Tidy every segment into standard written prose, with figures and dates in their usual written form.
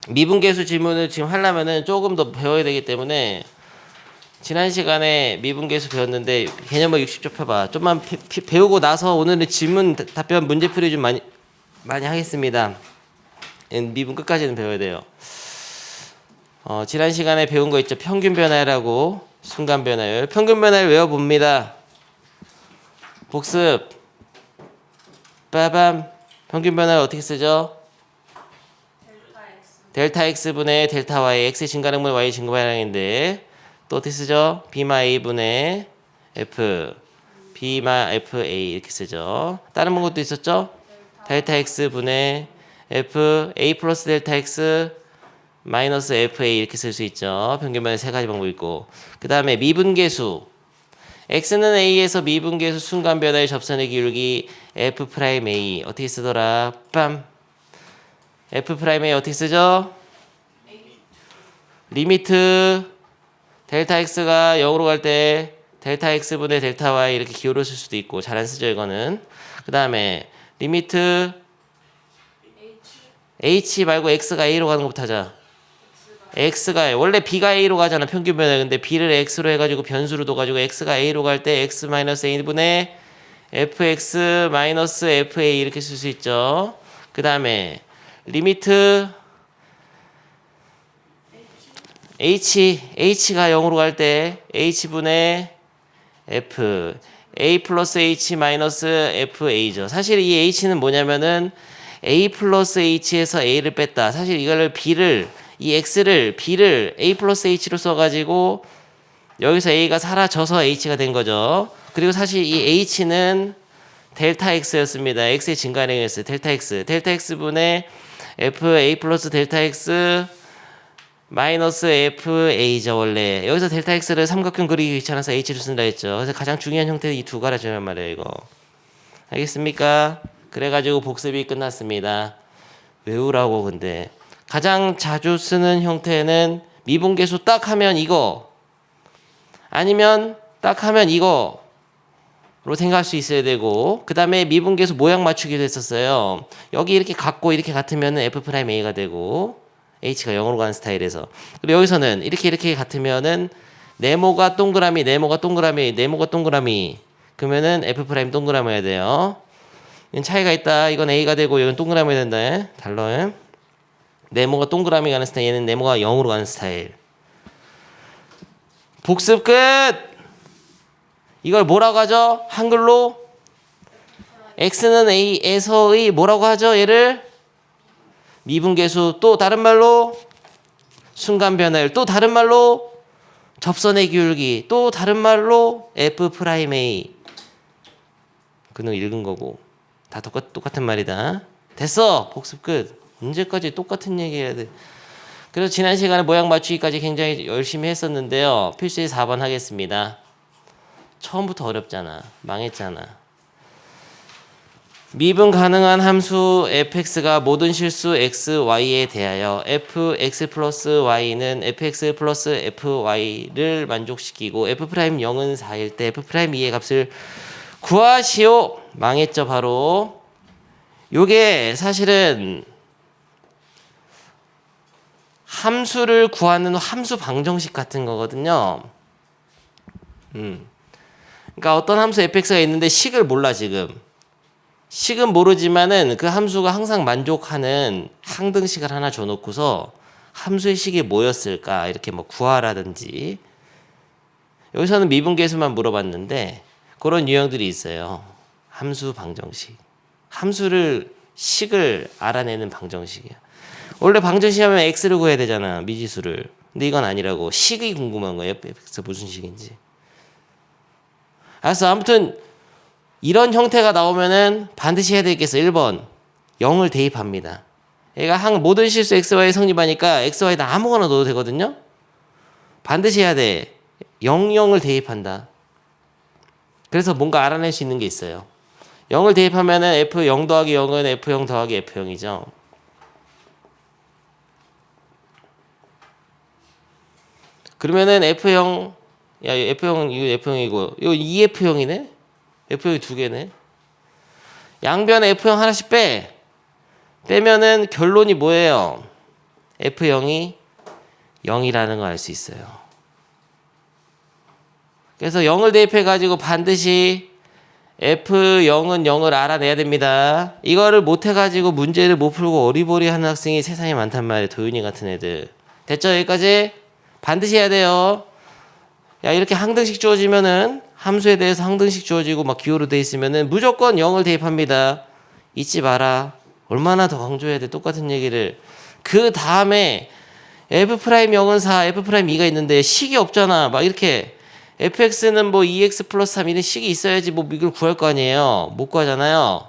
미분계수 지문을 지금 하려면은 조금 더 배워야 되기 때문에 지난 시간에 미분계수 배웠는데 개념을 60쪽 펴봐. 좀만 배우고 나서 오늘은 질문 답변 문제풀이 좀 많이 하겠습니다. 미분 끝까지는 배워야 돼요. 지난 시간에 배운 거 있죠. 평균 변화율하고 순간 변화율. 평균 변화율 외워봅니다. 복습. 빠밤. 평균 변화율 어떻게 쓰죠? 델타 x분의 델타 y. x의 증가량분 y의 증가량인데 또 어떻게 쓰죠? b마 a분의 f. b마 fa 이렇게 쓰죠. 다른 방법도 있었죠? 델타 x분의 f a 플러스 델타 x 마이너스 fa 이렇게 쓸 수 있죠. 평균 변화율 세 가지 방법 있고. 그 다음에 미분계수. x는 a에서 미분계수 순간 변화의 접선의 기울기 f'a 어떻게 쓰더라? 빰. f'a 어떻게 쓰죠? 리미트 델타 x가 0으로 갈 때 델타 x분의 델타 y 이렇게 기울여 쓸 수도 있고 잘 안 쓰죠 이거는. 그 다음에 리미트 h 말고 x가 a로 가는 것부터 하자. x가 원래 b가 a로 가잖아 평균 변화. 근데 b를 x로 해가지고 변수로 둬가지고 x가 a로 갈 때 x 마이너스 a분의 fx 마이너스 fa 이렇게 쓸 수 있죠. 그 다음에 리미트 h가 0으로 갈 때 h분의 f a 플러스 h 마이너스 fa죠. 사실 이 h는 뭐냐면은 a 플러스 h에서 a를 뺐다. 사실 이거를 이 x를 b를 a 플러스 h로 써가지고 여기서 a가 사라져서 h가 된 거죠. 그리고 사실 이 h는 델타 x였습니다. x의 증가량이었어요. 델타 x분의 f a 플러스 델타 x 마이너스 fa죠 원래. 여기서 델타 x를 삼각형 그리기 귀찮아서 h를 쓴다 했죠. 그래서 가장 중요한 형태는 이 두 가지란 말이에요 이거. 알겠습니까? 그래가지고 복습이 끝났습니다. 외우라고. 근데 가장 자주 쓰는 형태는 미분계수 딱 하면 이거 아니면 딱 하면 이거로 생각할 수 있어야 되고, 그 다음에 미분계수 모양 맞추기도 했었어요. 여기 이렇게 같고 이렇게 같으면 f'a가 되고 h가 0으로 가는 스타일에서. 그리고 여기서는 이렇게 같으면은 네모가 동그라미 그러면은 f' 동그라미여야 돼요. 이건 차이가 있다. 이건 a가 되고 이건 동그라미여야 된다. 달러. 네모가 동그라미 가는 스타일, 얘는 네모가 0으로 가는 스타일. 복습 끝! 이걸 뭐라고 하죠? 한글로 x는 a에서의 뭐라고 하죠? 얘를 미분계수, 또 다른 말로 순간 변화율, 또 다른 말로 접선의 기울기, 또 다른 말로 f'a. 그는 읽은 거고 다 똑같은 말이다. 됐어. 복습 끝. 언제까지 똑같은 얘기 해야 돼. 그래서 지난 시간에 모양 맞추기까지 굉장히 열심히 했었는데요. 필수의 4번 하겠습니다. 처음부터 어렵잖아. 망했잖아. 미분 가능한 함수 fx가 모든 실수 x, y에 대하여 fx 플러스 y는 fx 플러스 fy를 만족시키고 f'0은 4일 때 f'2의 값을 구하시오. 망했죠 바로. 요게 사실은 함수를 구하는 함수 방정식 같은 거거든요. 그러니까 어떤 함수 fx가 있는데 식을 몰라 지금. 식은 모르지만은 그 함수가 항상 만족하는 항등식을 하나 줘놓고서 함수의 식이 뭐였을까 이렇게 뭐 구하라든지. 여기서는 미분계수만 물어봤는데 그런 유형들이 있어요. 함수 방정식. 함수를 식을 알아내는 방정식이야. 원래 방정식 하면 x를 구해야 되잖아. 미지수를. 근데 이건 아니라고. 식이 궁금한 거예요. fx 무슨 식인지. 알았어. 아무튼 이런 형태가 나오면은 반드시 해야 되겠어. 1번 0을 대입합니다. 얘가 모든 실수 xy 성립하니까 xy다 아무거나 넣어도 되거든요. 반드시 해야 돼. 0을 대입한다. 그래서 뭔가 알아낼 수 있는 게 있어요. 0을 대입하면은 f0 더하기 0은 f0 더하기 f0이죠. 그러면은 f0 야 f0 이거 f0이고 이거 2f0이네. f0이 두 개네. 양변에 f0 하나씩 빼면은 결론이 뭐예요? F0이 0이라는 걸 알 수 있어요. 그래서 0을 대입해가지고 반드시 F0은 0을 알아내야 됩니다. 이거를 못해가지고 문제를 못 풀고 어리버리 하는 학생이 세상에 많단 말이에요. 도윤이 같은 애들. 됐죠? 여기까지? 반드시 해야 돼요. 야, 이렇게 항등식 주어지면은 함수에 대해서 항등식 주어지고 막 기호로 돼 있으면은 무조건 0을 대입합니다. 잊지 마라. 얼마나 더 강조해야 돼. 똑같은 얘기를. 그 다음에 F'0은 4, F'2가 있는데 식이 없잖아. 막 이렇게 fx는 뭐 2x 플러스 3 이런 식이 있어야지 뭐 이걸 구할 거 아니에요. 못 구하잖아요.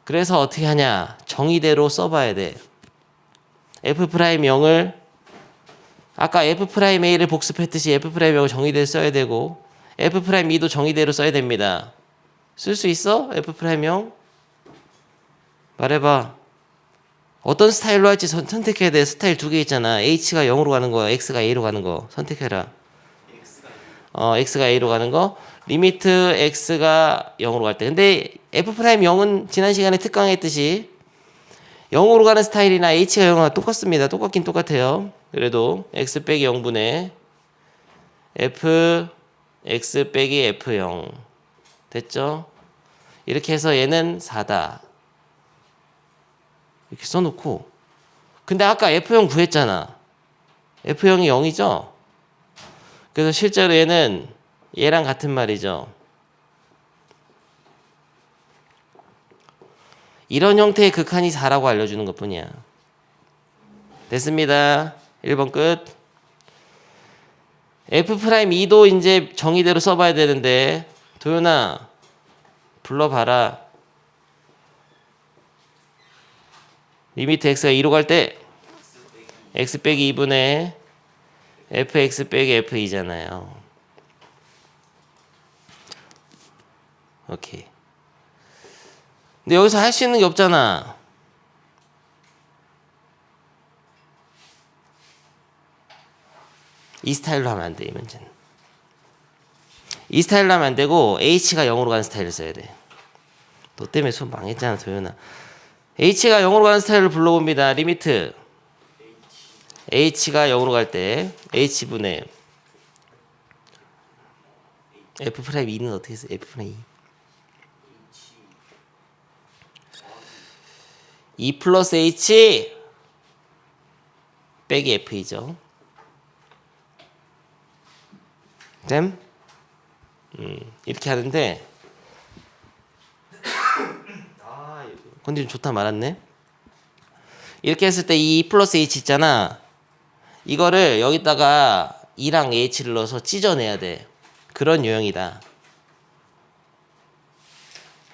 그래서 어떻게 하냐. 정의대로 써봐야 돼. F'0을 아까 F'A를 복습했듯이 F'A를 정의대로 써야 되고 F'E도 정의대로 써야 됩니다. 쓸 수 있어? F'E? 말해봐. 어떤 스타일로 할지 선택해야 돼. 스타일 두 개 있잖아. H가 0으로 가는 거, X가 A로 가는 거. 선택해라. X가 A로 가는 거. 리미트 X가 0으로 갈 때. 근데 F'E0은 지난 시간에 특강했듯이 0으로 가는 스타일이나 H가 0과 똑같습니다. 똑같긴 똑같아요. 그래도 X 빼기 0분의 F X 빼기 F0 됐죠? 이렇게 해서 얘는 4다. 이렇게 써놓고 근데 아까 F0 구했잖아. F0이 0이죠? 그래서 실제로 얘는 얘랑 같은 말이죠. 이런 형태의 극한이 4라고 알려주는 것뿐이야. 됐습니다. 1번 끝. F'E도 이제 정의대로 써봐야 되는데 도윤아 불러봐라. 리미트 x가 2로 갈 때 x 빼기 2분의 fx 빼기 f2잖아요. 오케이. 근데 여기서 할 수 있는 게 없잖아. 이 스타일로 하면 안 돼, 이 문제는. 이 스타일로 하면 안 되고 h가 0으로 가는 스타일을 써야 돼. 너 때문에 수업 망했잖아, 도윤아. h가 0으로 가는 스타일을 불러봅니다. 리미트 h가 0으로 갈 때 h분의 F'E는 어떻게 써? F'E 2 플러스 h 빼기 f이죠. 됨? 이렇게 하는데 컨디션 좋다 말았네. 이렇게 했을 때 이 플러스 h 있잖아. 이거를 여기다가 2랑 h를 넣어서 찢어내야 돼. 그런 유형이다.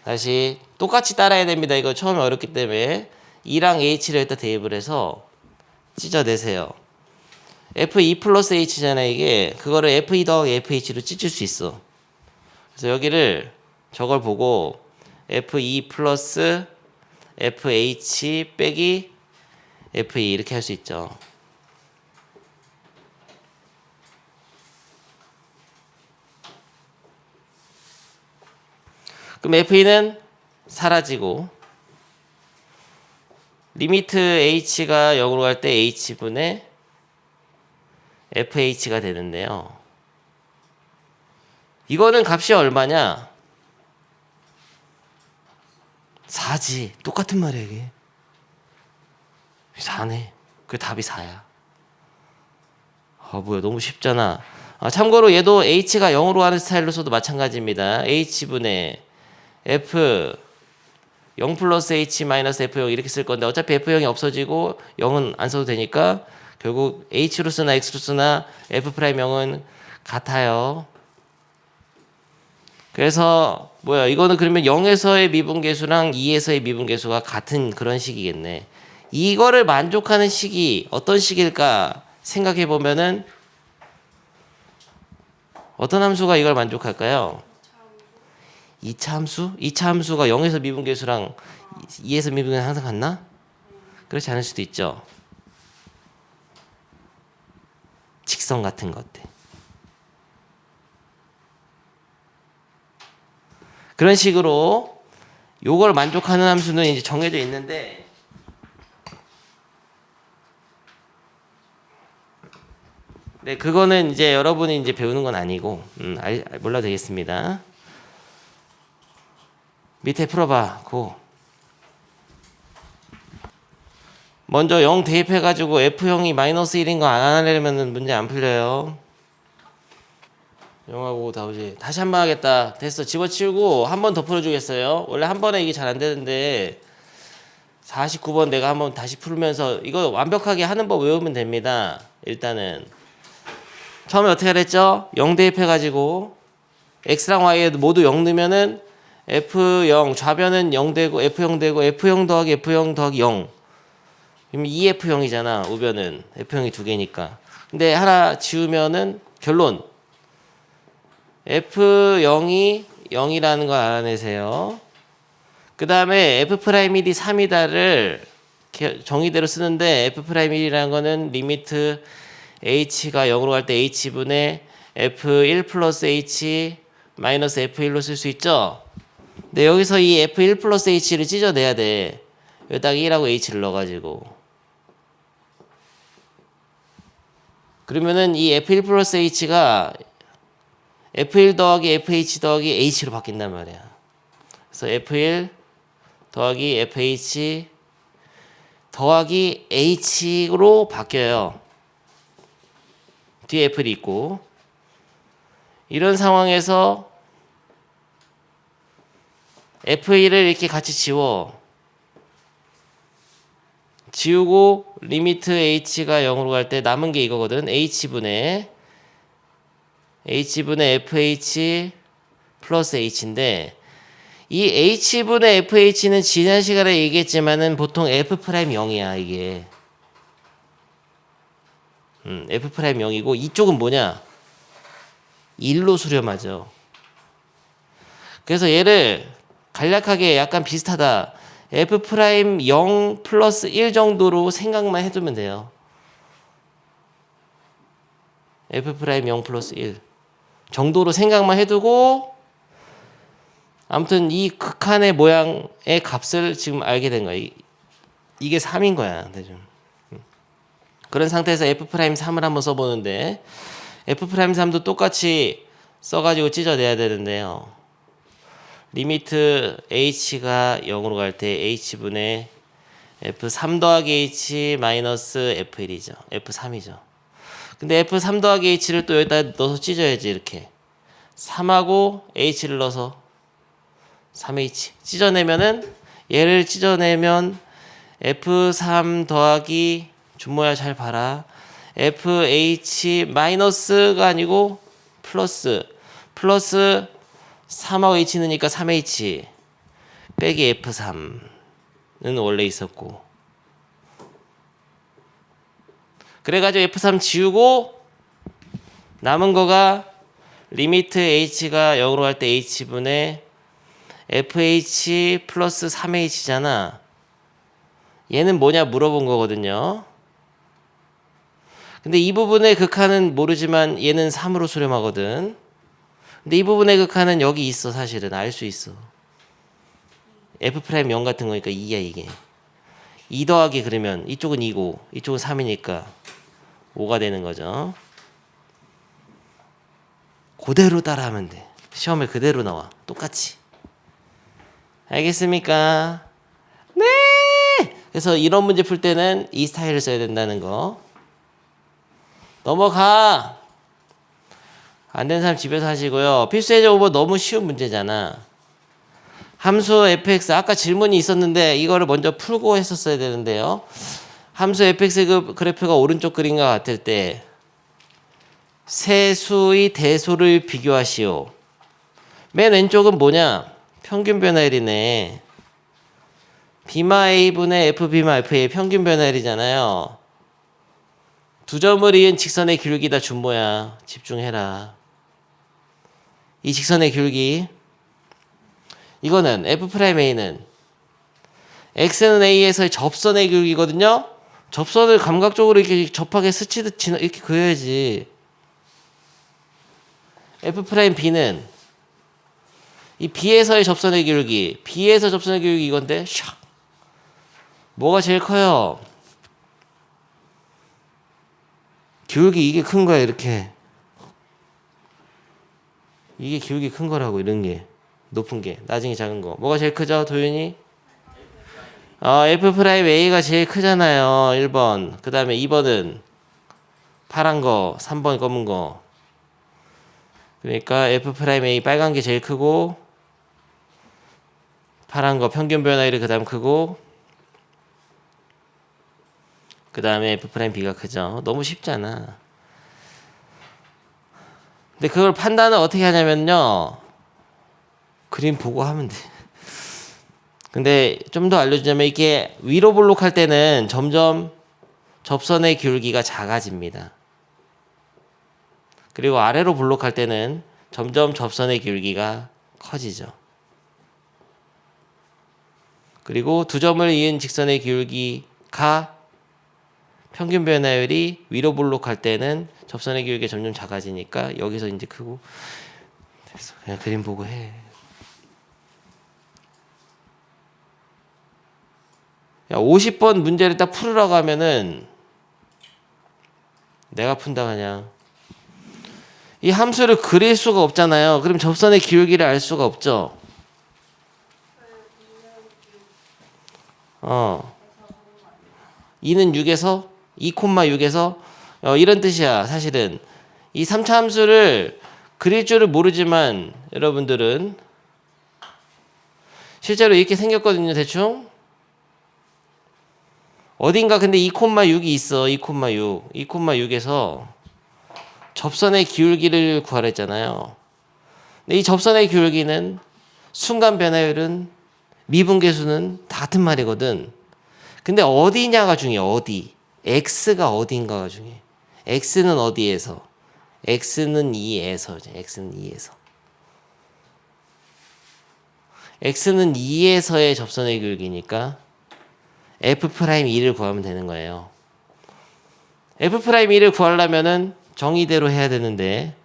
다시 똑같이 따라야 됩니다. 이거 처음에 어렵기 때문에 2랑 h를 일단 대입을 해서 찢어내세요. F2 플러스 h잖아 이게. 그거를 F2 더하기 FH로 찢을 수 있어. 그래서 여기를 저걸 보고 F2 플러스 FH 빼기 FE 이렇게 할 수 있죠. 그럼 FE는 사라지고 리미트 H가 0으로 갈 때 H분의 FH가 되는데요. 이거는 값이 얼마냐? 4지. 똑같은 말이야 이게. 4네. 그 답이 4야. 아 뭐야 너무 쉽잖아. 참고로 얘도 H가 0으로 가는 스타일로 써도 마찬가지입니다. H분의 F 0 플러스 H 마이너스 F0 이렇게 쓸 건데 어차피 F0이 없어지고 0은 안 써도 되니까 결국 H로 쓰나 X로 쓰나 F'0은 같아요. 그래서 뭐야 이거는 그러면 0에서의 미분계수랑 2에서의 미분계수가 같은 그런 식이겠네. 이거를 만족하는 식이 어떤 식일까 생각해 보면은 어떤 함수가 이걸 만족할까요? 2차 함수? 2차 함수가 0에서 미분계수랑 2에서 미분계수는 항상 같나? 그렇지 않을 수도 있죠. 직선 같은 것들. 그런 식으로 요걸 만족하는 함수는 이제 정해져 있는데 네, 그거는 이제 여러분이 이제 배우는 건 아니고, 몰라도 되겠습니다. 밑에 풀어봐, 고. 먼저 0 대입해가지고 F형이 마이너스 1인 거 안 하려면 문제 안 풀려요. 0하고 나오지. 다시 한 번 하겠다. 됐어. 집어치우고 한 번 더 풀어주겠어요. 원래 한 번에 이게 잘 안 되는데 49번 내가 한번 다시 풀면서 이거 완벽하게 하는 법 외우면 됩니다. 일단은 처음에 어떻게 하랬죠? 0 대입해가지고 x랑 y에 모두 0 넣으면은 f0 좌변은 0 되고 f0 되고 f0 더하기 f0 더하기 0. 그럼 2f0이잖아. 우변은 f0이 두 개니까. 근데 하나 지우면은 결론 f0이 0이라는 걸 알아내세요. 그 다음에 f'1이 3이다를 정의대로 쓰는데 f'1이라는 거는 리미트 h가 0으로 갈 때 h분의 f1 플러스 h 마이너스 f1로 쓸 수 있죠. 근데 여기서 이 f1 플러스 h를 찢어내야 돼. 여기다가 1하고 h를 넣어가지고. 그러면은 이 f1 플러스 h가 f1 더하기 fh 더하기 h로 바뀐단 말이야. 그래서 f1 더하기 fh 더하기 h로 바뀌어요. 뒤에 f이 있고. 이런 상황에서 f1을 이렇게 같이 지우고 리미트 h가 0으로 갈 때 남은 게 이거거든. h분의 fh 플러스 h인데 이 h분의 fh는 지난 시간에 얘기했지만은 보통 f'0이야 이게. f'0이고 이쪽은 뭐냐? 1로 수렴하죠. 그래서 얘를 간략하게 약간 비슷하다. f'0 플러스 1 정도로 생각만 해두면 돼요. f'0 플러스 1 정도로 생각만 해두고 아무튼 이 극한의 모양의 값을 지금 알게 된 거야. 이게 3인 거야. 그런 상태에서 f'3을 한번 써보는데 f'3도 똑같이 써가지고 찢어내야 되는데요. 리미트 h가 0으로 갈 때 h분의 f3 더하기 h 마이너스 f1이죠. f3이죠. 근데 f3 더하기 h를 또 여기다 넣어서 찢어야지 이렇게. 3하고 h를 넣어서 3h 찢어내면은 얘를 찢어내면 f3 더하기 준모야 잘 봐라. fh 마이너스가 아니고 플러스 3하고 h 넣으니까 3h 빼기 f3는 원래 있었고 그래가지고 f3 지우고 남은 거가 리미트 h가 0으로 갈 때 h분의 fh 플러스 3h잖아. 얘는 뭐냐 물어본 거거든요. 근데 이 부분의 극한은 모르지만 얘는 3으로 수렴하거든. 근데 이 부분의 극한은 여기 있어. 사실은 알 수 있어. f'0 같은 거니까 2야 이게. 2 더하기 그러면 이쪽은 2고 이쪽은 3이니까 5가 되는 거죠. 그대로 따라하면 돼. 시험에 그대로 나와. 똑같이. 알겠습니까? 네! 그래서 이런 문제 풀 때는 이 스타일을 써야 된다는 거. 넘어가! 안 된 사람 집에서 하시고요. 필수 예제 5번 너무 쉬운 문제잖아. 함수 fx 아까 질문이 있었는데 이거를 먼저 풀고 했었어야 되는데요. 함수 fx의 그래프가 오른쪽 그림과 같을 때 세 수의 대소를 비교하시오. 맨 왼쪽은 뭐냐? 평균 변화율이네. b마 a분의 fb마 fa의 평균 변화율이잖아요. 두 점을 이은 직선의 기울기다 준모야. 집중해라. 이 직선의 기울기. 이거는 f'a는 x는 a에서의 접선의 기울기거든요. 접선을 감각적으로 이렇게 접하게 스치듯 이렇게 그려야지. f'b는 이 b에서의 접선의 기울기, b에서 접선의 기울기 이건데 샥. 뭐가 제일 커요? 기울기 이게 큰 거야 이렇게. 이게 기울기 큰 거라고. 이런 게 높은 게 나중에 작은 거. 뭐가 제일 크죠 도윤이? F'A가 제일 크잖아요. 1번. 그 다음에 2번은 파란 거, 3번 검은 거. 그러니까 F'A 빨간 게 제일 크고, 파란 거 평균 변화율이 그 다음 크고, 그 다음에 F'B가 크죠. 너무 쉽잖아. 근데 그걸 판단을 어떻게 하냐면요, 그림 보고 하면 돼. 근데 좀 더 알려주자면, 이게 위로 볼록할 때는 점점 접선의 기울기가 작아집니다. 그리고 아래로 볼록할 때는 점점 접선의 기울기가 커지죠. 그리고 두 점을 이은 직선의 기울기가 평균 변화율이 위로 볼록할 때는 접선의 기울기가 점점 작아지니까 여기서 이제 크고. 그래서 그냥 그림 보고 해. 야, 50번 문제를 딱 풀으라고 하면은 내가 푼다 그냥. 이 함수를 그릴 수가 없잖아요. 그럼 접선의 기울기를 알 수가 없죠. 어. 2는 6에서 2,6에서 이런 뜻이야. 사실은 이 3차 함수를 그릴 줄을 모르지만 여러분들은 실제로 이렇게 생겼거든요. 대충 어딘가 근데 2,6이 있어. 2,6 2,6에서 접선의 기울기를 구하라 했잖아요. 근데 이 접선의 기울기는 순간 변화율은 미분계수는 다 같은 말이거든. 근데 어디냐가 중요해. 어디. x가 어딘가가 중요해. x는 어디에서? x는 2에서. x는 2에서. x는 2에서의 접선의 기울기니까 F'E를 구하면 되는 거예요. F'E를 구하려면은 정의대로 해야 되는데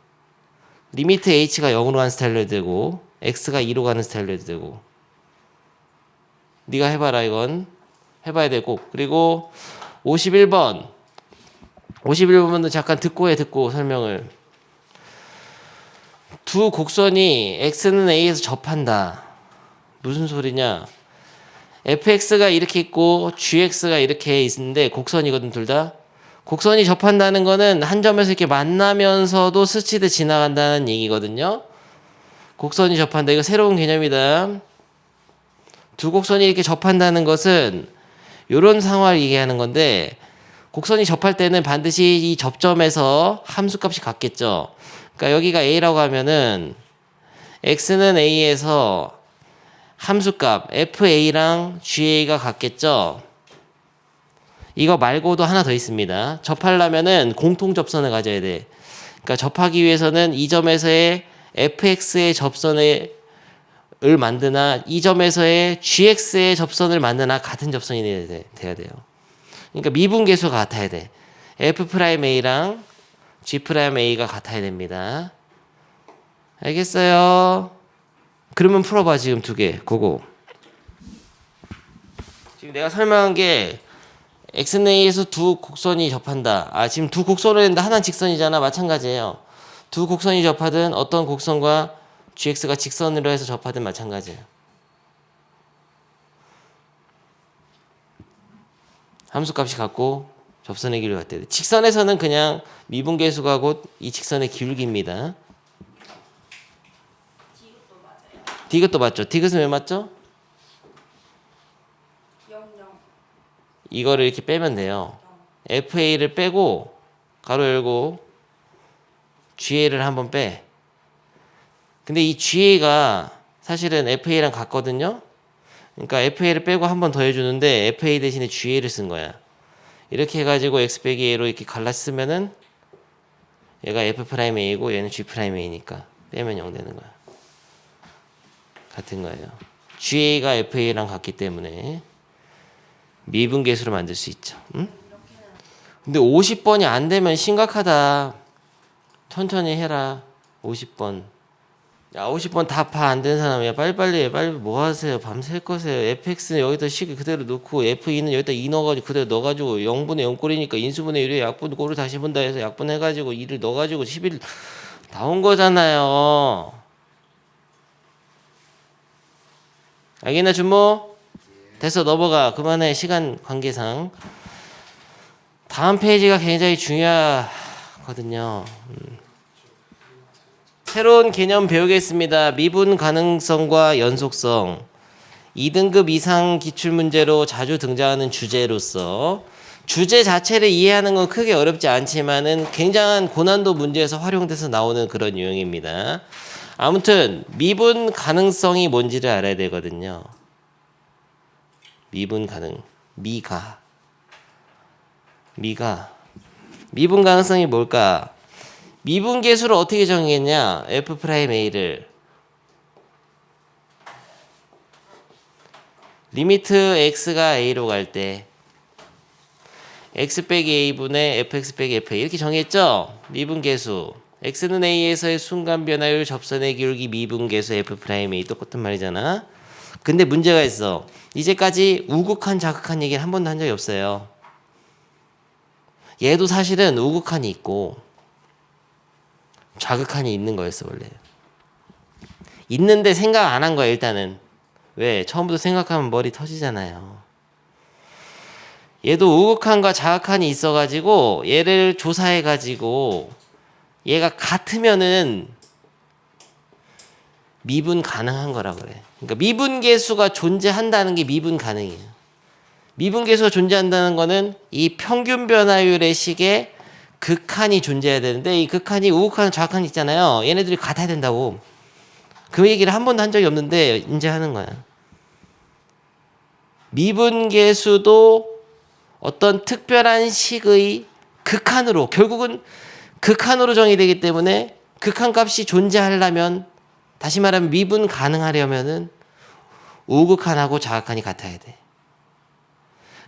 리미트 h가 0으로 가는 스타일로 해도 되고 x가 2로 가는 스타일로 해도 되고. 네가 해봐라. 이건 해봐야 되고. 그리고 51번도 잠깐 듣고 해. 듣고 설명을. 두 곡선이 x는 a에서 접한다. 무슨 소리냐? fx가 이렇게 있고 gx가 이렇게 있는데 곡선이거든. 둘 다. 곡선이 접한다는 거는 한 점에서 이렇게 만나면서도 스치듯 지나간다는 얘기거든요. 곡선이 접한다. 이거 새로운 개념이다. 두 곡선이 이렇게 접한다는 것은 이런 상황을 얘기하는 건데, 곡선이 접할 때는 반드시 이 접점에서 함수값이 같겠죠. 그러니까 여기가 a라고 하면은 x는 a에서 함수값 fa랑 ga가 같겠죠. 이거 말고도 하나 더 있습니다. 접하려면은 공통 접선을 가져야 돼. 그러니까 접하기 위해서는 이 점에서의 fx의 접선을 만드나 이 점에서의 gx의 접선을 만드나 같은 접선이 돼야 돼요. 그러니까 미분계수가 같아야 돼. F'A랑 G'A가 같아야 됩니다. 알겠어요? 그러면 풀어봐. 지금 두 개. 그거. 지금 내가 설명한 게 x는 a에서 두 곡선이 접한다. 지금 두 곡선을 했는데 하나는 직선이잖아. 마찬가지예요. 두 곡선이 접하든 어떤 곡선과 gx가 직선으로 해서 접하든 마찬가지예요. 함수값이 같고 접선의 기울기가 같대요. 직선에서는 그냥 미분계수가 곧 이 직선의 기울기입니다. 디귿도 맞죠? 디귿은 왜 맞죠? 0, 0. 이거를 이렇게 빼면 돼요. FA를 빼고 가로 열고 GA를 한번 빼. 근데 이 GA가 사실은 FA랑 같거든요. 그러니까 FA를 빼고 한 번 더 해주는데 FA 대신에 GA를 쓴 거야. 이렇게 해가지고 X 빼기 A로 이렇게 갈라서 쓰면은 얘가 F'A고 얘는 G'A니까 빼면 0 되는 거야. 같은 거예요. GA가 FA랑 같기 때문에 미분계수로 만들 수 있죠. 응? 근데 50번이 안 되면 심각하다. 천천히 해라. 50번. 야, 50번 다 파 안 되는 사람, 야, 빨리빨리 해. 빨리 뭐 하세요? 밤샐 거세요. fx는 여기다 식 그대로 넣고, f2는 여기다 2 넣어가지고, 그대로 넣어가지고, 0분의 0꼴이니까 인수분의 1에 약분 꼴을 다시 분다 해서 약분해가지고, 2를 넣어가지고, 11 나온 거잖아요. 알겠나, 준모? 됐어, 넘어가. 그만해, 시간 관계상. 다음 페이지가 굉장히 중요하거든요. 새로운 개념 배우겠습니다. 미분 가능성과 연속성. 2등급 이상 기출문제로 자주 등장하는 주제로서 주제 자체를 이해하는 건 크게 어렵지 않지만은 굉장한 고난도 문제에서 활용돼서 나오는 그런 유형입니다. 아무튼 미분 가능성이 뭔지를 알아야 되거든요. 미분 가능, 미가 미분 가능성이 뭘까? 미분계수를 어떻게 정의했냐? f'a를 리미트 x가 a로 갈 때 x 빼기 a분의 fx 빼기 fa 이렇게 정의했죠? 미분계수 x는 a에서의 순간 변화율 접선의 기울기 미분계수 f'a 똑같은 말이잖아. 근데 문제가 있어. 이제까지 우극한 자극한 얘기를 한 번도 한 적이 없어요. 얘도 사실은 우극한이 있고 자극한이 있는 거였어 원래. 있는데 생각 안 한 거야 일단은. 왜? 처음부터 생각하면 머리 터지잖아요. 얘도 우극한과 자극한이 있어가지고 얘를 조사해가지고 얘가 같으면은 미분 가능한 거라 그래. 그러니까 미분계수가 존재한다는 게 미분 가능이에요. 미분계수가 존재한다는 거는 이 평균 변화율의 식에 극한이 존재해야 되는데 이 극한이 우극한 좌극한 있잖아요. 얘네들이 같아야 된다고. 그 얘기를 한 번도 한 적이 없는데 이제 하는 거야. 미분계수도 어떤 특별한 식의 극한으로 결국은 극한으로 정의되기 때문에 극한값이 존재하려면 다시 말하면 미분 가능하려면은 우극한하고 좌극한이 같아야 돼.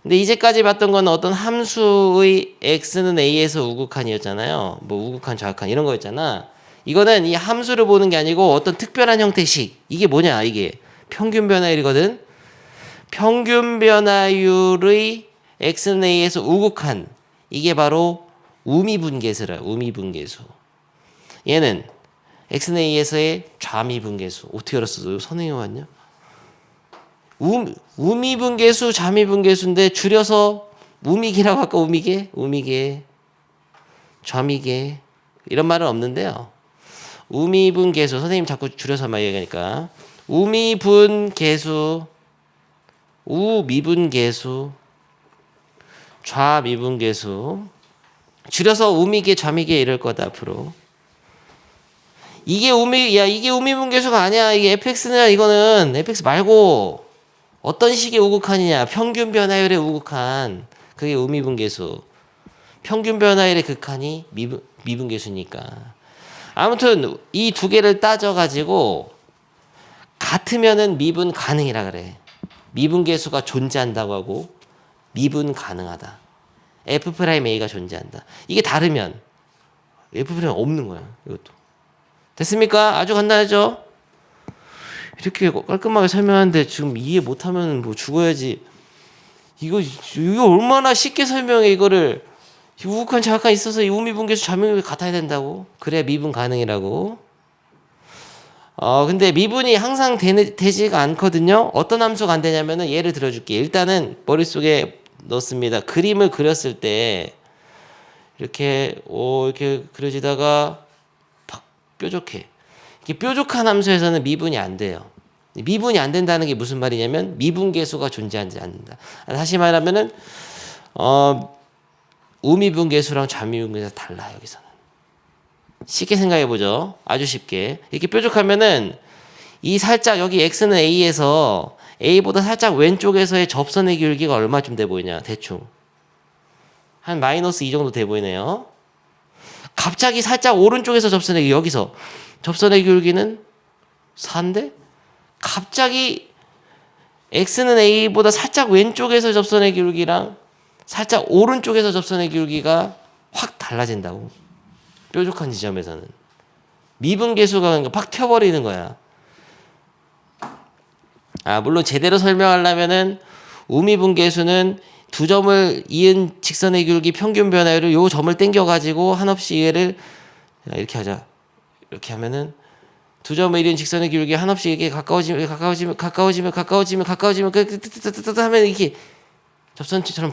근데 이제까지 봤던 건 어떤 함수의 x는 a에서 우극한이었잖아요. 뭐 우극한, 좌극한 이런 거였잖아. 이거는 이 함수를 보는 게 아니고 어떤 특별한 형태식. 이게 뭐냐? 이게 평균 변화율이거든. 평균 변화율의 x는 a에서 우극한. 이게 바로 우미분계수라. 우미분계수. 얘는 x는 a에서의 좌미분계수. 어떻게 알았어? 선행해 왔냐? 우미분계수, 좌미분계수인데 줄여서 우미계라고 할까? 우미계, 좌미계 이런 말은 없는데요. 우미분계수 선생님 자꾸 줄여서 막 얘기하니까 우미분계수, 우미분계수, 좌미분계수 줄여서 우미계, 좌미계 이럴 거다 앞으로. 이게 우미분계수가 아니야. 이게 fx냐 이거는 fx 말고. 어떤 식의 우극한이냐? 평균 변화율의 우극한. 그게 우미분계수. 평균 변화율의 극한이 미분계수니까. 아무튼 이 두 개를 따져가지고 같으면은 미분 가능이라 그래. 미분계수가 존재한다고 하고 미분 가능하다. f'a가 존재한다. 이게 다르면 f'는 없는 거야. 이것도. 됐습니까? 아주 간단하죠? 이렇게 깔끔하게 설명하는데 지금 이해 못하면 뭐 죽어야지. 이거 얼마나 쉽게 설명해 이거를. 우극한 자극한 있어서 이 우미분계수 좌미분계수 같아야 된다고. 그래야 미분 가능이라고. 근데 미분이 항상 되지가 않거든요. 어떤 함수가 안 되냐면은 예를 들어줄게. 일단은 머릿속에 넣습니다. 그림을 그렸을 때 이렇게 그려지다가 팍 뾰족해. 뾰족한 함수에서는 미분이 안 돼요. 미분이 안 된다는 게 무슨 말이냐면 미분계수가 존재하지 않는다. 다시 말하면은 우미분계수랑 좌미분계수가 달라. 여기서는 쉽게 생각해 보죠. 아주 쉽게 이렇게 뾰족하면은 이 살짝 여기 x는 a에서 a보다 살짝 왼쪽에서의 접선의 기울기가 얼마쯤 돼 보이냐. 대충 한 -2 정도 돼 보이네요. 갑자기 살짝 오른쪽에서 접선의 기울기, 여기서 접선의 기울기는 4인데 갑자기 x는 a보다 살짝 왼쪽에서 접선의 기울기랑 살짝 오른쪽에서 접선의 기울기가 확 달라진다고. 뾰족한 지점에서는. 미분계수가 그러니까 팍 튀어버리는 거야. 물론 제대로 설명하려면은 우미분계수는 두 점을 이은 직선의 기울기 평균 변화율을 요 점을 땡겨가지고 한없이 얘를 이렇게 하자. 이렇게 하면은 두 점을 이은 직선의 기울기 한없이 이게 가까워지면 하면 이렇게 접선처럼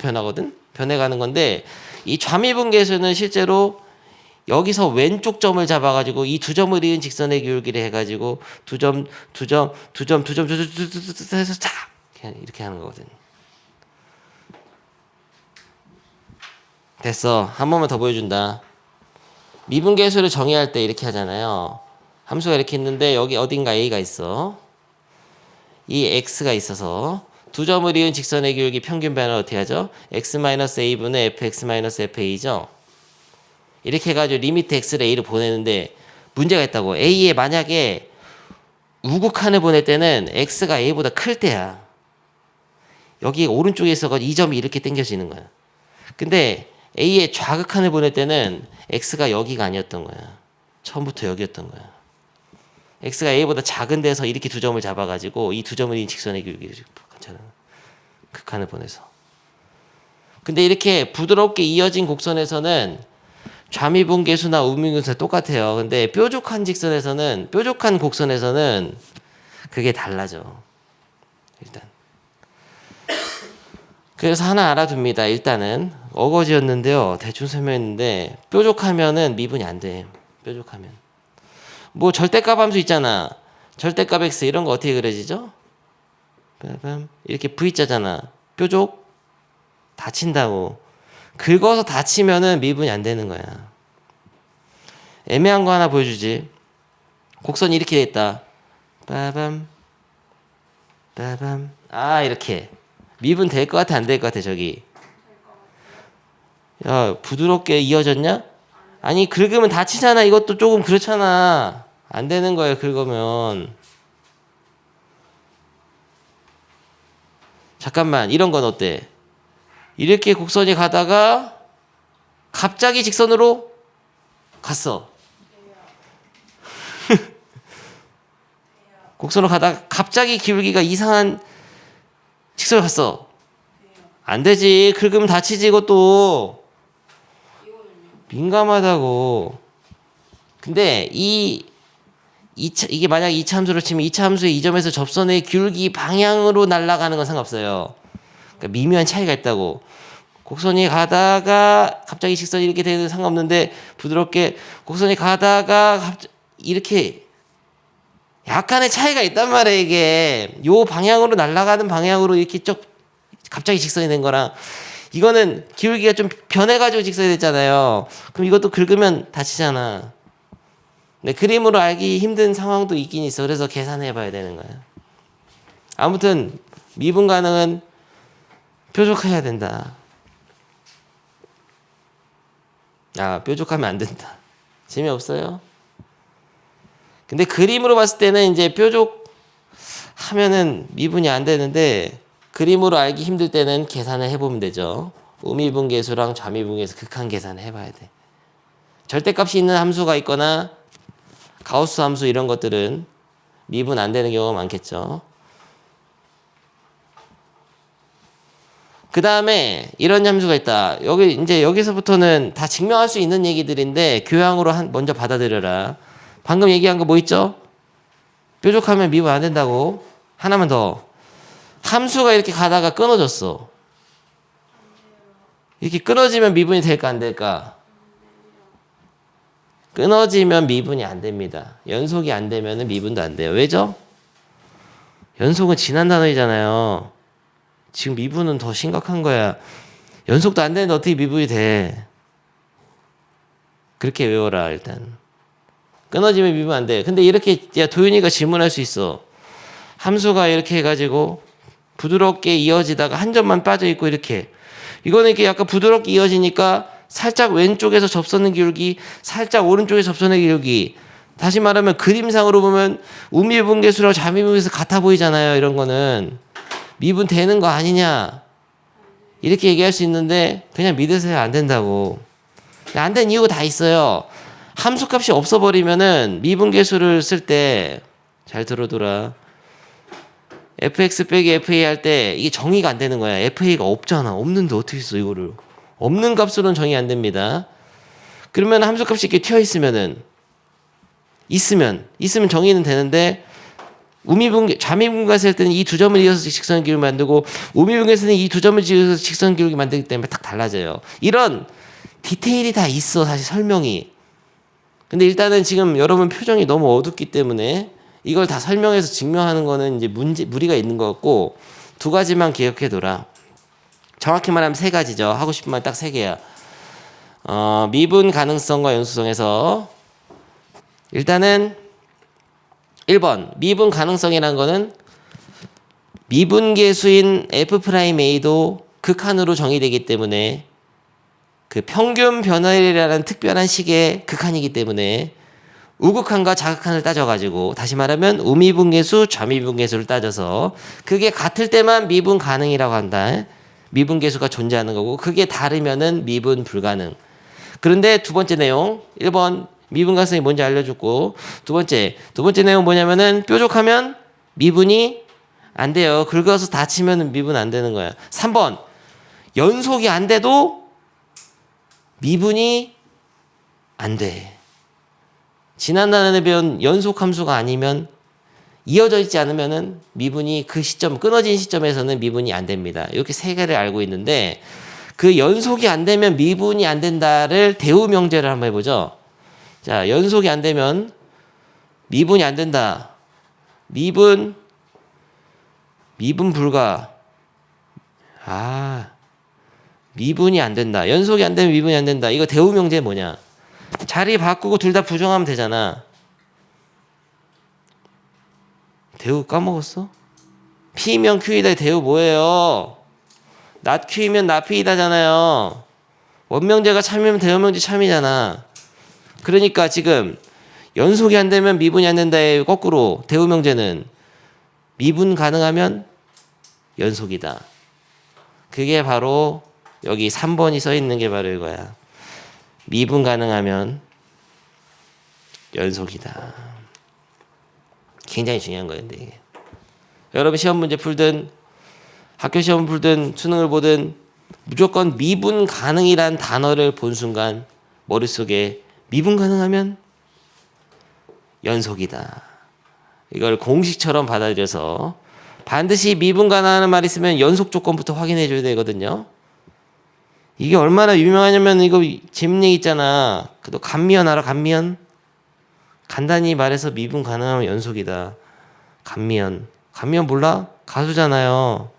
변해가는 건데 이 좌미분계수는 실제로 여기서 왼쪽 점을 잡아가지고 이 두 점을 이은 직선의 기울기를 해가지고 두 점 해서 쫙 이렇게 하는 거거든. 됐어. 한 번만 더 보여준다. 미분계수를 정의할 때 이렇게 하잖아요. 함수가 이렇게 있는데 여기 어딘가 a가 있어. 이 x가 있어서 두 점을 이은 직선의 기울기 평균 변화를 어떻게 하죠? x-a분의 fx-fa죠. 이렇게 해가지고 리미트 x를 a로 보내는데 문제가 있다고. a에 만약에 우극한을 보낼 때는 x가 a보다 클 때야. 여기 오른쪽에 있어가지고 이 점이 이렇게 당겨지는 거야. 근데 a의 좌극한을 보낼 때는 x가 여기가 아니었던 거야. 처음부터 여기였던 거야. x가 a보다 작은 데서 이렇게 두 점을 잡아가지고 이 두 점을 이 직선의 기울기를 괜찮아. 극한을 보내서. 근데 이렇게 부드럽게 이어진 곡선에서는 좌미분계수나 우미분계수가 똑같아요. 근데 뾰족한 곡선에서는 그게 달라져. 일단. 그래서 하나 알아둡니다. 일단은 어거지였는데요. 대충 설명했는데 뾰족하면은 미분이 안 돼. 뾰족하면. 뭐 절대값 함수 있잖아. 절대값 x 이런 거 어떻게 그려지죠? 이렇게 V자잖아. 뾰족 닫힌다고. 긁어서 닫히면은 미분이 안 되는 거야. 애매한 거 하나 보여주지. 곡선이 이렇게 돼 있다. 빠밤. 이렇게. 미분 될 것 같아, 안 될 것 같아, 저기. 야, 부드럽게 이어졌냐? 아니, 긁으면 닫히잖아. 이것도 조금 그렇잖아. 안 되는 거야, 긁으면. 잠깐만, 이런 건 어때? 이렇게 곡선이 가다가 갑자기 직선으로 갔어. 곡선으로 가다가 갑자기 기울기가 이상한 직선으로 갔어. 안 되지. 긁으면 다치지 이것도. 민감하다고. 근데 이게 만약 2차 함수로 치면 2차 함수의 이 점에서 접선의 기울기 방향으로 날아가는 건 상관없어요. 그러니까 미묘한 차이가 있다고. 곡선이 가다가 갑자기 직선이 이렇게 되는 상관없는데 부드럽게 곡선이 가다가 이렇게 약간의 차이가 있단 말이에요. 이게 요 방향으로 날아가는 방향으로 이렇게 쭉 갑자기 직선이 된 거랑 이거는 기울기가 좀 변해가지고 직선이 됐잖아요. 그럼 이것도 긁으면 다치잖아. 근데 그림으로 알기 힘든 상황도 있긴 있어. 그래서 계산해 봐야 되는 거야. 아무튼 미분 가능은 뾰족해야 된다. 뾰족하면 안 된다. 재미없어요? 근데 그림으로 봤을 때는 이제 뾰족하면은 미분이 안 되는데 그림으로 알기 힘들 때는 계산을 해보면 되죠. 우미분계수랑 좌미분계수 극한 계산을 해봐야 돼. 절대값이 있는 함수가 있거나 가우스 함수 이런 것들은 미분 안 되는 경우가 많겠죠. 그 다음에 이런 함수가 있다. 여기서부터는 다 증명할 수 있는 얘기들인데 교양으로 먼저 받아들여라. 방금 얘기한 거 뭐 있죠? 뾰족하면 미분 안 된다고. 하나만 더. 함수가 이렇게 가다가 끊어졌어. 이렇게 끊어지면 미분이 될까 안 될까? 끊어지면 미분이 안 됩니다. 연속이 안 되면 미분도 안 돼요. 왜죠? 연속은 지난 단어이잖아요. 지금 미분은 더 심각한 거야. 연속도 안 되는데 어떻게 미분이 돼? 그렇게 외워라 일단. 끊어지면 미분 안 돼. 근데 이렇게 도윤이가 질문할 수 있어. 함수가 이렇게 해가지고 부드럽게 이어지다가 한 점만 빠져 있고 이렇게. 이거는 이렇게 약간 부드럽게 이어지니까 살짝 왼쪽에서 접선의 기울기, 살짝 오른쪽에서 접선의 기울기. 다시 말하면 그림상으로 보면 우미분계수랑 좌미분계수 같아 보이잖아요. 이런 거는 미분 되는 거 아니냐 이렇게 얘기할 수 있는데 그냥 믿으세요. 안 된다고. 안 된 이유가 다 있어요. 함수값이 없어버리면은 미분계수를 쓸 때 잘 들어둬라. fx 빼기 fa 할 때 이게 정의가 안 되는 거야. fa가 없잖아. 없는데 어떻게 써 이거를. 없는 값으로는 정의 안 됩니다. 그러면 함수값이 이렇게 튀어 있으면 정의는 되는데 좌미분계했을 때는 이 두 점을 이어서 직선기울기 만들고 우미분계했을 때는 이 두 점을 이어서 직선기울기 만들기 때문에 딱 달라져요. 이런 디테일이 다 있어 사실 설명이. 근데 일단은 지금 여러분 표정이 너무 어둡기 때문에 이걸 다 설명해서 증명하는 거는 이제 무리가 있는 것 같고 두 가지만 기억해둬라. 정확히 말하면 세 가지죠. 하고 싶은 말 딱 세 개야. 미분 가능성과 연수성에서 일단은 1번 미분 가능성이라는 거는 미분계수인 f'a도 극한으로 정의되기 때문에 그 평균 변화율이라는 특별한 식의 극한이기 때문에 우극한과 자극한을 따져가지고 다시 말하면 우미분계수, 좌미분계수를 따져서 그게 같을 때만 미분 가능이라고 한다. 미분계수가 존재하는 거고 그게 다르면은 미분 불가능. 그런데 두 번째 내용 1번 미분 가능성이 뭔지 알려줬고 두 번째 내용 뭐냐면은 뾰족하면 미분이 안 돼요. 긁어서 다치면 미분 안 되는 거야. 3번 연속이 안 돼도 미분이 안 돼. 지난달에 배운 연속 함수가 아니면 이어져 있지 않으면은 미분이 그 시점 끊어진 시점에서는 미분이 안 됩니다. 이렇게 세 개를 알고 있는데 그 연속이 안 되면 미분이 안 된다를 대우 명제를 한번 해보죠. 자, 연속이 안 되면 미분이 안 된다. 미분 불가. 미분이 안 된다. 연속이 안 되면 미분이 안 된다. 이거 대우 명제 뭐냐? 자리 바꾸고 둘 다 부정하면 되잖아. 대우 까먹었어? P면 Q이다. 대우 뭐예요? not Q이면 not P이다잖아요. 원명제가 참이면 대우명제 참이잖아. 그러니까 지금 연속이 안 되면 미분이 안 된다의 거꾸로 대우명제는 미분 가능하면 연속이다. 그게 바로 여기 3번이 써 있는 게 바로 이거야. 미분 가능하면 연속이다. 굉장히 중요한 거였는데 이게. 여러분 시험 문제 풀든 학교 시험 풀든 수능을 보든 무조건 미분 가능이란 단어를 본 순간 머릿속에 미분 가능하면 연속이다. 이걸 공식처럼 받아들여서 반드시 미분 가능하는 말이 있으면 연속 조건부터 확인해 줘야 되거든요. 이게 얼마나 유명하냐면 이거 재밌는 얘기 있잖아. 너 간미연 알아? 간미연? 간단히 말해서 미분 가능하면 연속이다. 간미연 몰라? 가수잖아요.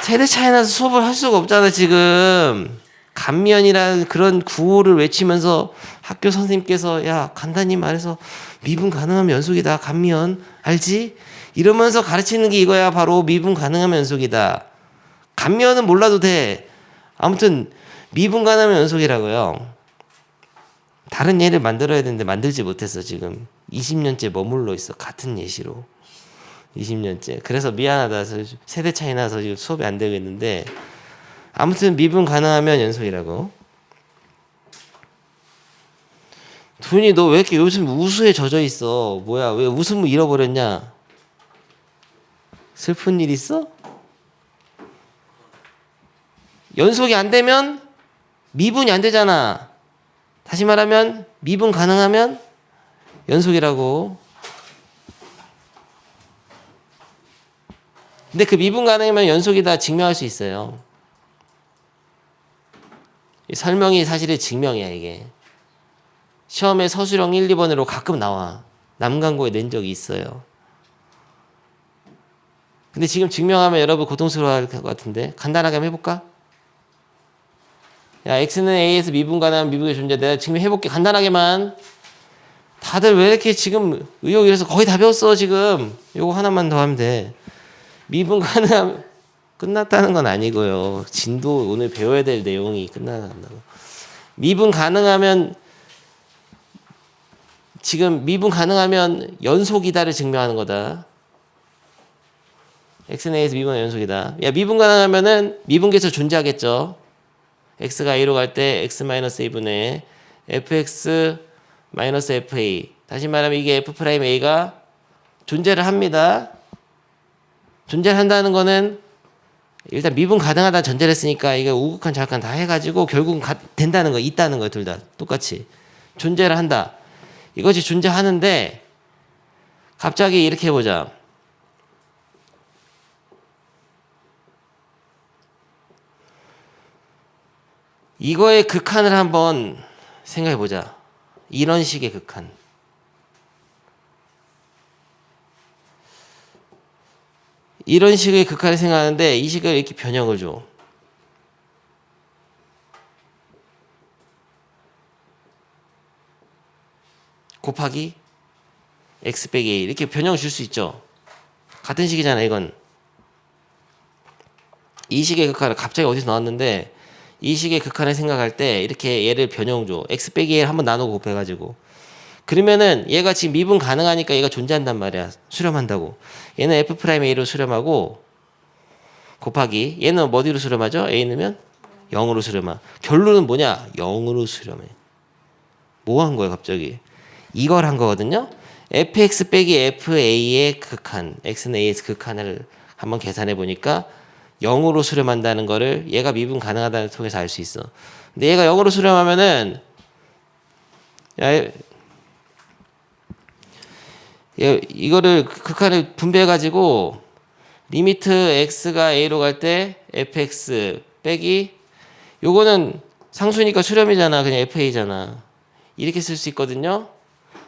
세대 차이 나서 수업을 할 수가 없잖아 지금. 간미연이라는 그런 구호를 외치면서 학교 선생님께서 야 간단히 말해서 미분 가능하면 연속이다. 간미연 알지? 이러면서 가르치는 게 이거야. 바로 미분 가능하면 연속이다. 간미연은 몰라도 돼. 아무튼 미분 가능하면 연속이라고요. 다른 예를 만들어야 되는데 만들지 못했어 지금. 20년째 머물러 있어. 같은 예시로. 20년째. 그래서 미안하다. 세대 차이 나서 지금 수업이 안 되고 있는데 아무튼 미분 가능하면 연속이라고. 돈이 너 왜 이렇게 요즘 우수에 젖어 있어? 뭐야? 왜 웃음을 잃어버렸냐? 슬픈 일 있어? 연속이 안 되면 미분이 안 되잖아. 다시 말하면 미분 가능하면 연속이라고. 근데 그 미분 가능하면 연속이다 증명할 수 있어요. 이 설명이 사실은 증명이야 이게. 시험에 서술형 1, 2번으로 가끔 나와. 남강고에 낸 적이 있어요. 근데 지금 증명하면 여러분 고통스러워할 것 같은데 간단하게 한번 해볼까? 야 x는 a에서 미분 가능한 미분의 존재. 내가 증명해볼게 간단하게만. 다들 왜 이렇게 지금 의욕이 이래서 거의 다 배웠어 지금. 요거 하나만 더 하면 돼. 미분 가능하면 끝났다는 건 아니고요. 진도 오늘 배워야 될 내용이 끝나간다고. 미분 가능하면 지금 미분 가능하면 연속이다를 증명하는 거다. x는 a에서 미분의 연속이다. 야 미분 가능하면은 미분계수 존재하겠죠. x가 a로 갈 때 x-a분의 fx 마이너스 fa. 다시 말하면 이게 f'a가 존재를 합니다. 존재를 한다는 거는 일단 미분 가능하다는 전제를 했으니까 이게 우극한 좌극한 다 해가지고 결국은 된다는 거, 있다는 거예요. 둘 다 똑같이 존재를 한다. 이것이 존재하는데 갑자기 이렇게 해보자. 이거의 극한을 한번 생각해보자. 이런 식의 극한. 이런 식의 극한을 생각하는데 이 식을 이렇게 변형을 줘. 곱하기 x 빼기 a 이렇게 변형을 줄 수 있죠. 같은 식이잖아 이건. 이 식의 극한을 갑자기 어디서 나왔는데 이 식의 극한을 생각할 때 이렇게 얘를 변형 줘. x 빼기 a를 한번 나누고 곱해가지고. 그러면은 얘가 지금 미분 가능하니까 얘가 존재한단 말이야. 수렴한다고. 얘는 f'a로 수렴하고 곱하기 얘는 어디로 수렴하죠? a 넣으면 0으로 수렴하. 결론은 뭐냐? 0으로 수렴해. 뭐 한 거야 갑자기? 이걸 한 거거든요. fx 빼기 fa의 극한, x는 a에서 극한을 한번 계산해 보니까 0으로 수렴한다는 거를 얘가 미분 가능하다는 통해서 알 수 있어. 근데 얘가 0으로 수렴하면은 이거를 극한을 분배해 가지고 리미트 x가 a로 갈 때 fx 빼기 요거는 상수니까 수렴이잖아. 그냥 fa잖아. 이렇게 쓸 수 있거든요.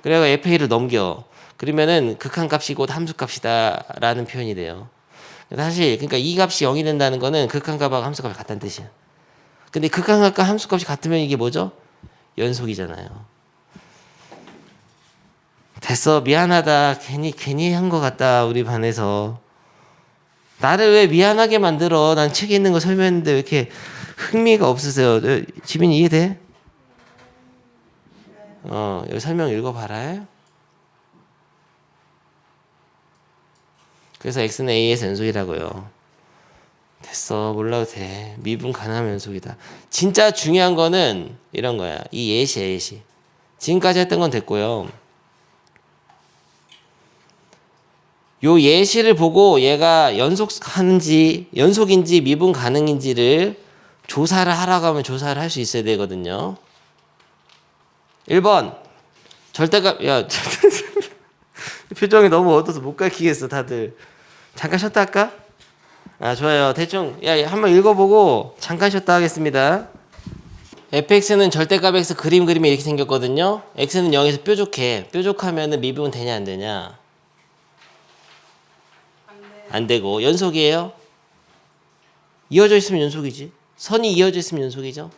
그래가 fa를 넘겨. 그러면은 극한 값이 곧 함수 값이다라는 표현이 돼요. 사실 그러니까 이 값이 0이 된다는 거는 극한 값하고 함수 값이 같다는 뜻이야. 근데 극한 값과 함수 값이 같으면 이게 뭐죠? 연속이잖아요. 됐어. 미안하다. 괜히 한 것 같다. 우리 반에서. 나를 왜 미안하게 만들어. 난 책에 있는 거 설명했는데 왜 이렇게 흥미가 없으세요. 지민이 이해돼? 여기 설명 읽어봐라. 그래서 x는 a에서 연속이라고요. 됐어. 몰라도 돼. 미분 가능하면 연속이다. 진짜 중요한 거는 이런 거야. 이 예시. 지금까지 했던 건 됐고요. 요 예시를 보고 얘가 연속인지 미분 가능인지를 조사를 하라고 하면 조사를 할 수 있어야 되거든요. 1번 절대값. 야 표정이 너무 어두워서 못 가르치겠어 다들. 잠깐 쉬었다 할까? 좋아요. 대충 한번 읽어보고 잠깐 쉬었다 하겠습니다. fx는 절대값 x 그림이 이렇게 생겼거든요. x는 0에서 뾰족해. 뾰족하면 미분 되냐 안 되냐? 안 되고. 연속이에요? 이어져 있으면 연속이지. 선이 이어져 있으면 연속이죠.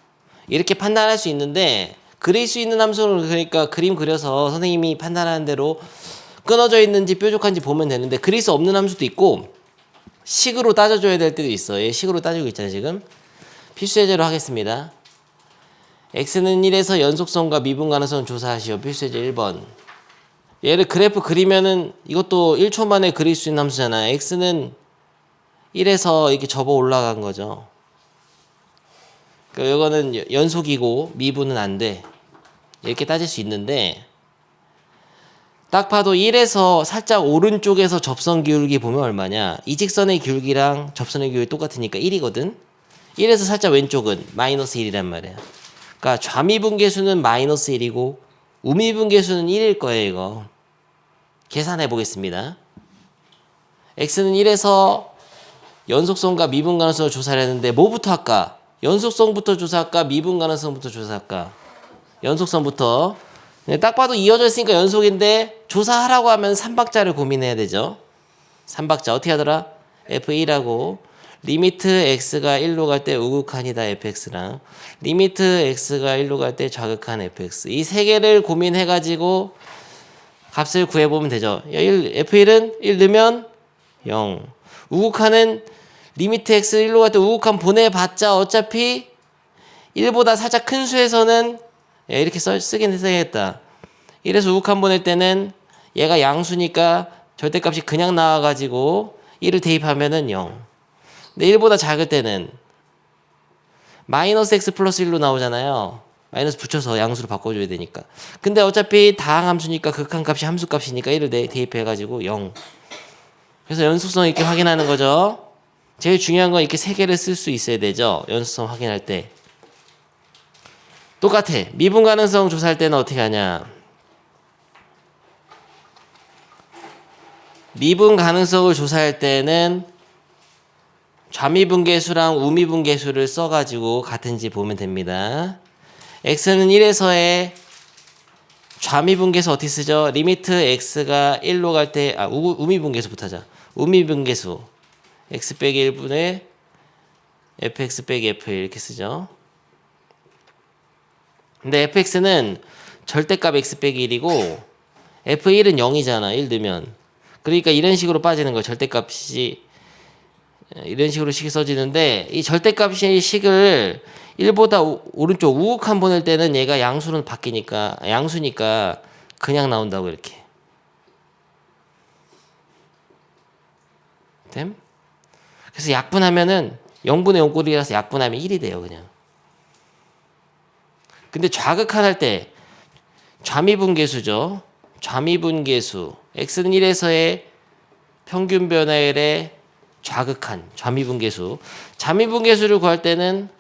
이렇게 판단할 수 있는데 그릴 수 있는 함수는 그러니까 그림 그려서 선생님이 판단하는 대로 끊어져 있는지 뾰족한지 보면 되는데 그릴 수 없는 함수도 있고 식으로 따져줘야 될 때도 있어. 얘 식으로 따지고 있잖아 지금. 필수 예제로 하겠습니다. x는 1에서 연속성과 미분 가능성 조사하시오. 필수 예제 1번. 얘를 그래프 그리면은 이것도 1초 만에 그릴 수 있는 함수잖아. x는 1에서 이렇게 접어 올라간 거죠. 그러니까 이거는 연속이고 미분은 안 돼. 이렇게 따질 수 있는데 딱 봐도 1에서 살짝 오른쪽에서 접선 기울기 보면 얼마냐? 이 직선의 기울기랑 접선의 기울기 똑같으니까 1이거든. 1에서 살짝 왼쪽은 마이너스 1이란 말이야. 그러니까 좌미분계수는 마이너스 1이고 우미분계수는 1일 거예요. 이거 계산해 보겠습니다. x는 1에서 연속성과 미분 가능성을 조사를 했는데 뭐부터 할까? 연속성부터 조사할까? 미분 가능성부터 조사할까? 연속성부터. 딱 봐도 이어져 있으니까 연속인데 조사하라고 하면 3박자를 고민해야 되죠. 3박자 어떻게 하더라? f1하고 리미트 x가 1로 갈 때 우극한이다 fx랑 리미트 x가 1로 갈 때 좌극한 fx 이 세 개를 고민해가지고 값을 구해보면 되죠. f1은 1 넣으면 0. 우극한은 리미트 x 1로 갈 때 우극한 보내봤자 어차피 1보다 살짝 큰 수에서는 이렇게 쓰긴 써야겠다. 1에서 우극한 보낼 때는 얘가 양수니까 절대값이 그냥 나와가지고 1을 대입하면은 0. 근데 1보다 작을 때는 마이너스 x 플러스 1로 나오잖아요. 마이너스 붙여서 양수로 바꿔줘야 되니까. 근데 어차피 다항함수니까 극한값이 함수값이니까 1을 대입해가지고 0. 그래서 연속성 이렇게 확인하는 거죠. 제일 중요한 건 이렇게 세 개를 쓸 수 있어야 되죠. 연속성 확인할 때. 똑같아. 미분 가능성 조사할 때는 어떻게 하냐. 미분 가능성을 조사할 때는 좌미분계수랑 우미분계수를 써가지고 같은지 보면 됩니다. x는 1에서의 좌미분계수 어떻게 쓰죠? 리미트 x가 1로 갈 때, 우미분계수부터 하자. 우미분계수 x 빼기 1분의 fx 빼기 f 이렇게 쓰죠. 근데 fx는 절대값 x 빼기 1이고 f1은 0이잖아. 1 넣으면. 그러니까 이런 식으로 빠지는 거예요. 절대값이 이런 식으로 식이 써지는데 이 절대값의 식을 1보다 오른쪽 우극한 보낼 때는 얘가 양수는 바뀌니까 양수니까 그냥 나온다고 이렇게. 됨? 그래서 약분하면은 0분의 0꼴이라서 약분하면 1이 돼요, 그냥. 근데 좌극한할 때 좌미분계수죠. 좌미분계수 x는 1에서의 평균 변화율의 좌극한 좌미분계수. 좌미분계수를 구할 때는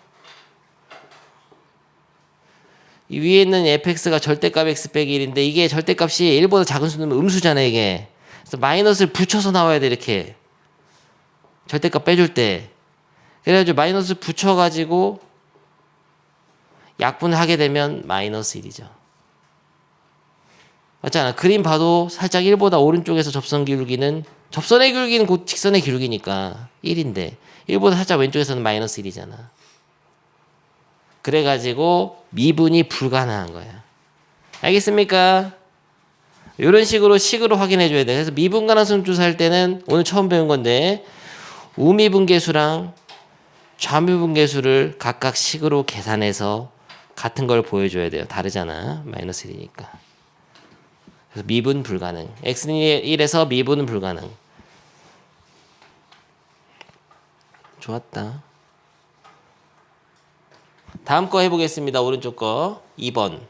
이 위에 있는 fx가 절대값 x 빼기 1인데 이게 절대값이 1보다 작은 수는 음수잖아요, 이게. 그래서 마이너스를 붙여서 나와야 돼, 이렇게. 절대값 빼줄 때. 그래가지고 마이너스 붙여가지고 약분을 하게 되면 마이너스 1이죠. 맞잖아. 그림 봐도 살짝 1보다 오른쪽에서 접선 기울기는 접선의 기울기는 곧 직선의 기울기니까 1인데 1보다 살짝 왼쪽에서는 마이너스 1이잖아. 그래가지고 미분이 불가능한 거야. 알겠습니까? 이런 식으로 식으로 확인해 줘야 돼. 그래서 미분 가능성 조사할 때는 오늘 처음 배운 건데 우미분계수랑 좌미분계수를 각각 식으로 계산해서 같은 걸 보여줘야 돼요. 다르잖아. 마이너스 1이니까. 그래서 미분 불가능. x는 1에서 미분은 불가능. 좋았다. 다음 거 해보겠습니다. 오른쪽 거 2번.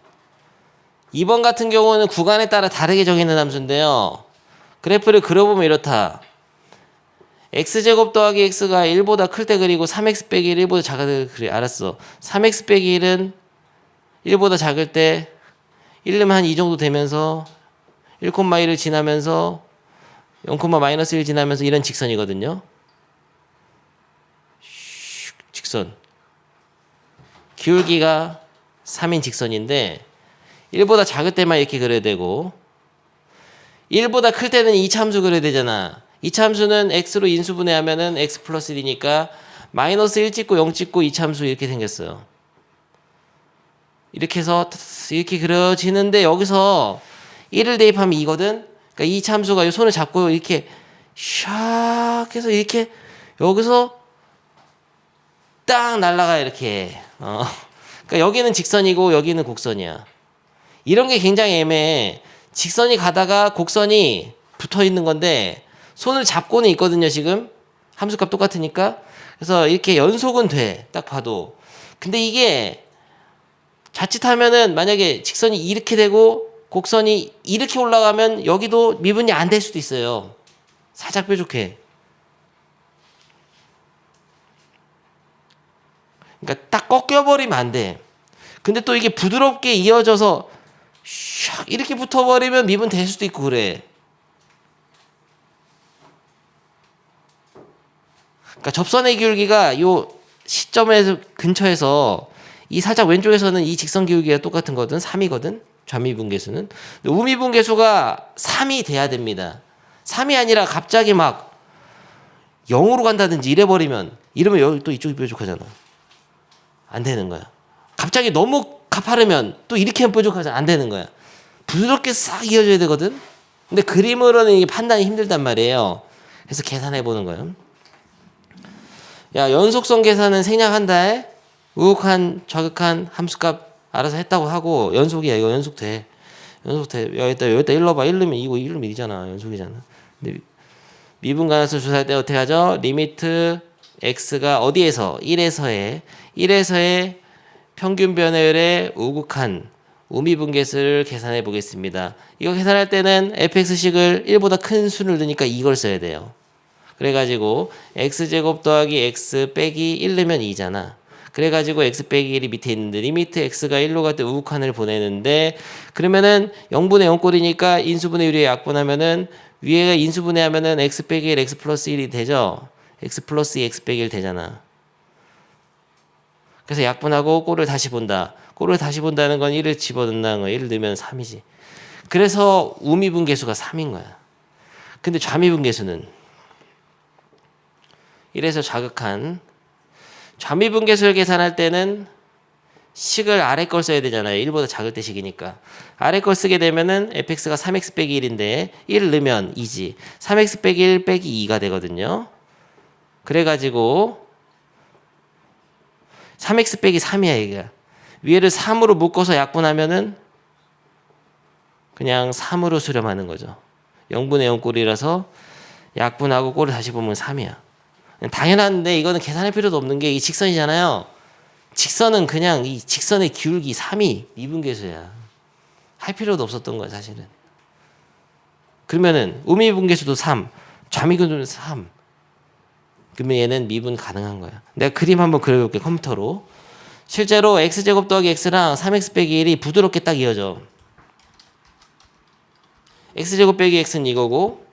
2번 같은 경우는 구간에 따라 다르게 정해있는 함수인데요. 그래프를 그려보면 이렇다. x제곱 더하기 x가 1보다 클 때 그리고 3x 빼기 1 1보다 작을 때 그래. 알았어. 3x 빼기 1은 1보다 작을 때 1은 한 이 정도 되면서 1,1을 지나면서 0,-1 지나면서 이런 직선이거든요. 직선. 기울기가 3인 직선인데 1보다 작을 때만 이렇게 그려야 되고 1보다 클 때는 이차함수 그려야 되잖아. 이차함수는 x로 인수분해하면은 x 플러스 1이니까 마이너스 1 찍고 0 찍고 이차함수 이렇게 생겼어요. 이렇게 해서 이렇게 그려지는데 여기서 1을 대입하면 2거든. 그러니까 이차함수가 이 손을 잡고 이렇게 샥 해서 이렇게 여기서 딱 날아가 이렇게. 그러니까 여기는 직선이고 여기는 곡선이야. 이런 게 굉장히 애매해. 직선이 가다가 곡선이 붙어 있는 건데 손을 잡고는 있거든요, 지금. 함수값 똑같으니까. 그래서 이렇게 연속은 돼. 딱 봐도. 근데 이게 자칫하면은 만약에 직선이 이렇게 되고 곡선이 이렇게 올라가면 여기도 미분이 안 될 수도 있어요. 살짝 뾰족해. 그러니까 딱 꺾여버리면 안 돼. 근데 또 이게 부드럽게 이어져서 샥 이렇게 붙어버리면 미분 될 수도 있고 그래. 그러니까 접선의 기울기가 요 시점에서 근처에서 이 살짝 왼쪽에서는 이 직선 기울기가 똑같은 거든 3이거든. 좌미분계수는. 우미분계수가 3이 돼야 됩니다. 3이 아니라 갑자기 막 0으로 간다든지 이래버리면 이러면 여기 또 이쪽이 뾰족하잖아. 안 되는 거야. 갑자기 너무 가파르면 또 이렇게 하면 뾰족하잖아. 안 되는 거야. 부드럽게 싹 이어져야 되거든. 근데 그림으로는 이게 판단이 힘들단 말이에요. 그래서 계산해 보는 거예요. 야, 연속성 계산은 생략한다. 우극한, 좌극한 함수값 알아서 했다고 하고 연속이야. 이거 연속돼. 연속돼. 여기다 1 넣어봐. 1 넣으면 2고 1 넣으면 1이잖아. 연속이잖아. 근데 미분 가능성 조사할 때 어떻게 하죠? 리미트 x가 어디에서? 1에서의 평균 변화율의 우극한 우미분계수를 계산해 보겠습니다. 이거 계산할 때는 fx식을 1보다 큰 수를 넣으니까 이걸 써야 돼요. 그래가지고 x제곱 더하기 x 빼기 1 넣으면 2잖아. 그래가지고 x 빼기 1이 밑에 있는데 리미트 x가 1로 갈 때 우극한을 보내는데 그러면은 0분의 0꼴이니까 인수분해 유리에 약분하면은 위에가 인수분해하면은 x 빼기 1 x 플러스 1이 되죠. x 플러스 2 x 빼기 1 되잖아. 그래서 약분하고 꼴을 다시 본다. 꼴을 다시 본다는 건 1을 집어넣는다는 거야. 1을 넣으면 3이지. 그래서 우미분계수가 3인 거야. 근데 좌미분계수는 1에서 자극한 좌미분계수를 계산할 때는 식을 아래 걸 써야 되잖아요. 1보다 작을 때 식이니까. 아래 걸 쓰게 되면은 fx가 3x 빼기 1인데 1을 넣으면 2지. 3x 빼기 1 빼기 2가 되거든요. 그래가지고 3x 빼기 3이야 이게. 위에를 3으로 묶어서 약분하면은 그냥 3으로 수렴하는 거죠. 0분의 0 꼴이라서 약분하고 꼴을 다시 보면 3이야. 당연한데 이거는 계산할 필요도 없는 게 이 직선이잖아요. 직선은 그냥 이 직선의 기울기 3이 미분계수야. 할 필요도 없었던 거야 사실은. 그러면은 우미분계수도 3, 좌미분계수도 3. 그러면 얘는 미분 가능한 거야. 내가 그림 한번 그려볼게 컴퓨터로. 실제로 x제곱 더하기 x랑 3x 빼기 1이 부드럽게 딱 이어져. x제곱 빼기 x는 이거고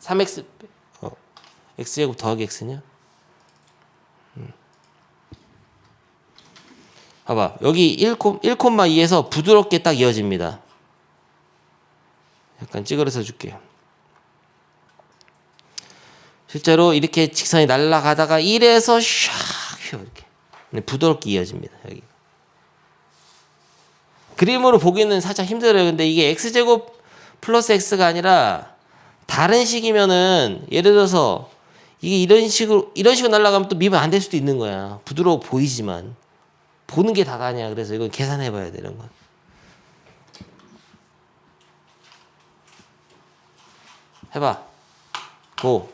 3x x제곱 더하기 x냐? 봐봐. 여기 1,2에서 부드럽게 딱 이어집니다. 약간 찌그러서 줄게요. 실제로 이렇게 직선이 날아가다가 1에서 샥 이렇게 부드럽게 이어집니다. 여기. 그림으로 보기는 살짝 힘들어요. 근데 이게 x제곱 플러스 x가 아니라 다른 식이면은 예를 들어서 이게 이런 식으로 날아가면 또 미분 안 될 수도 있는 거야. 부드러워 보이지만 보는 게 다가 아니야. 그래서 이건 계산해 봐야 돼, 이런 건. 해봐. 고.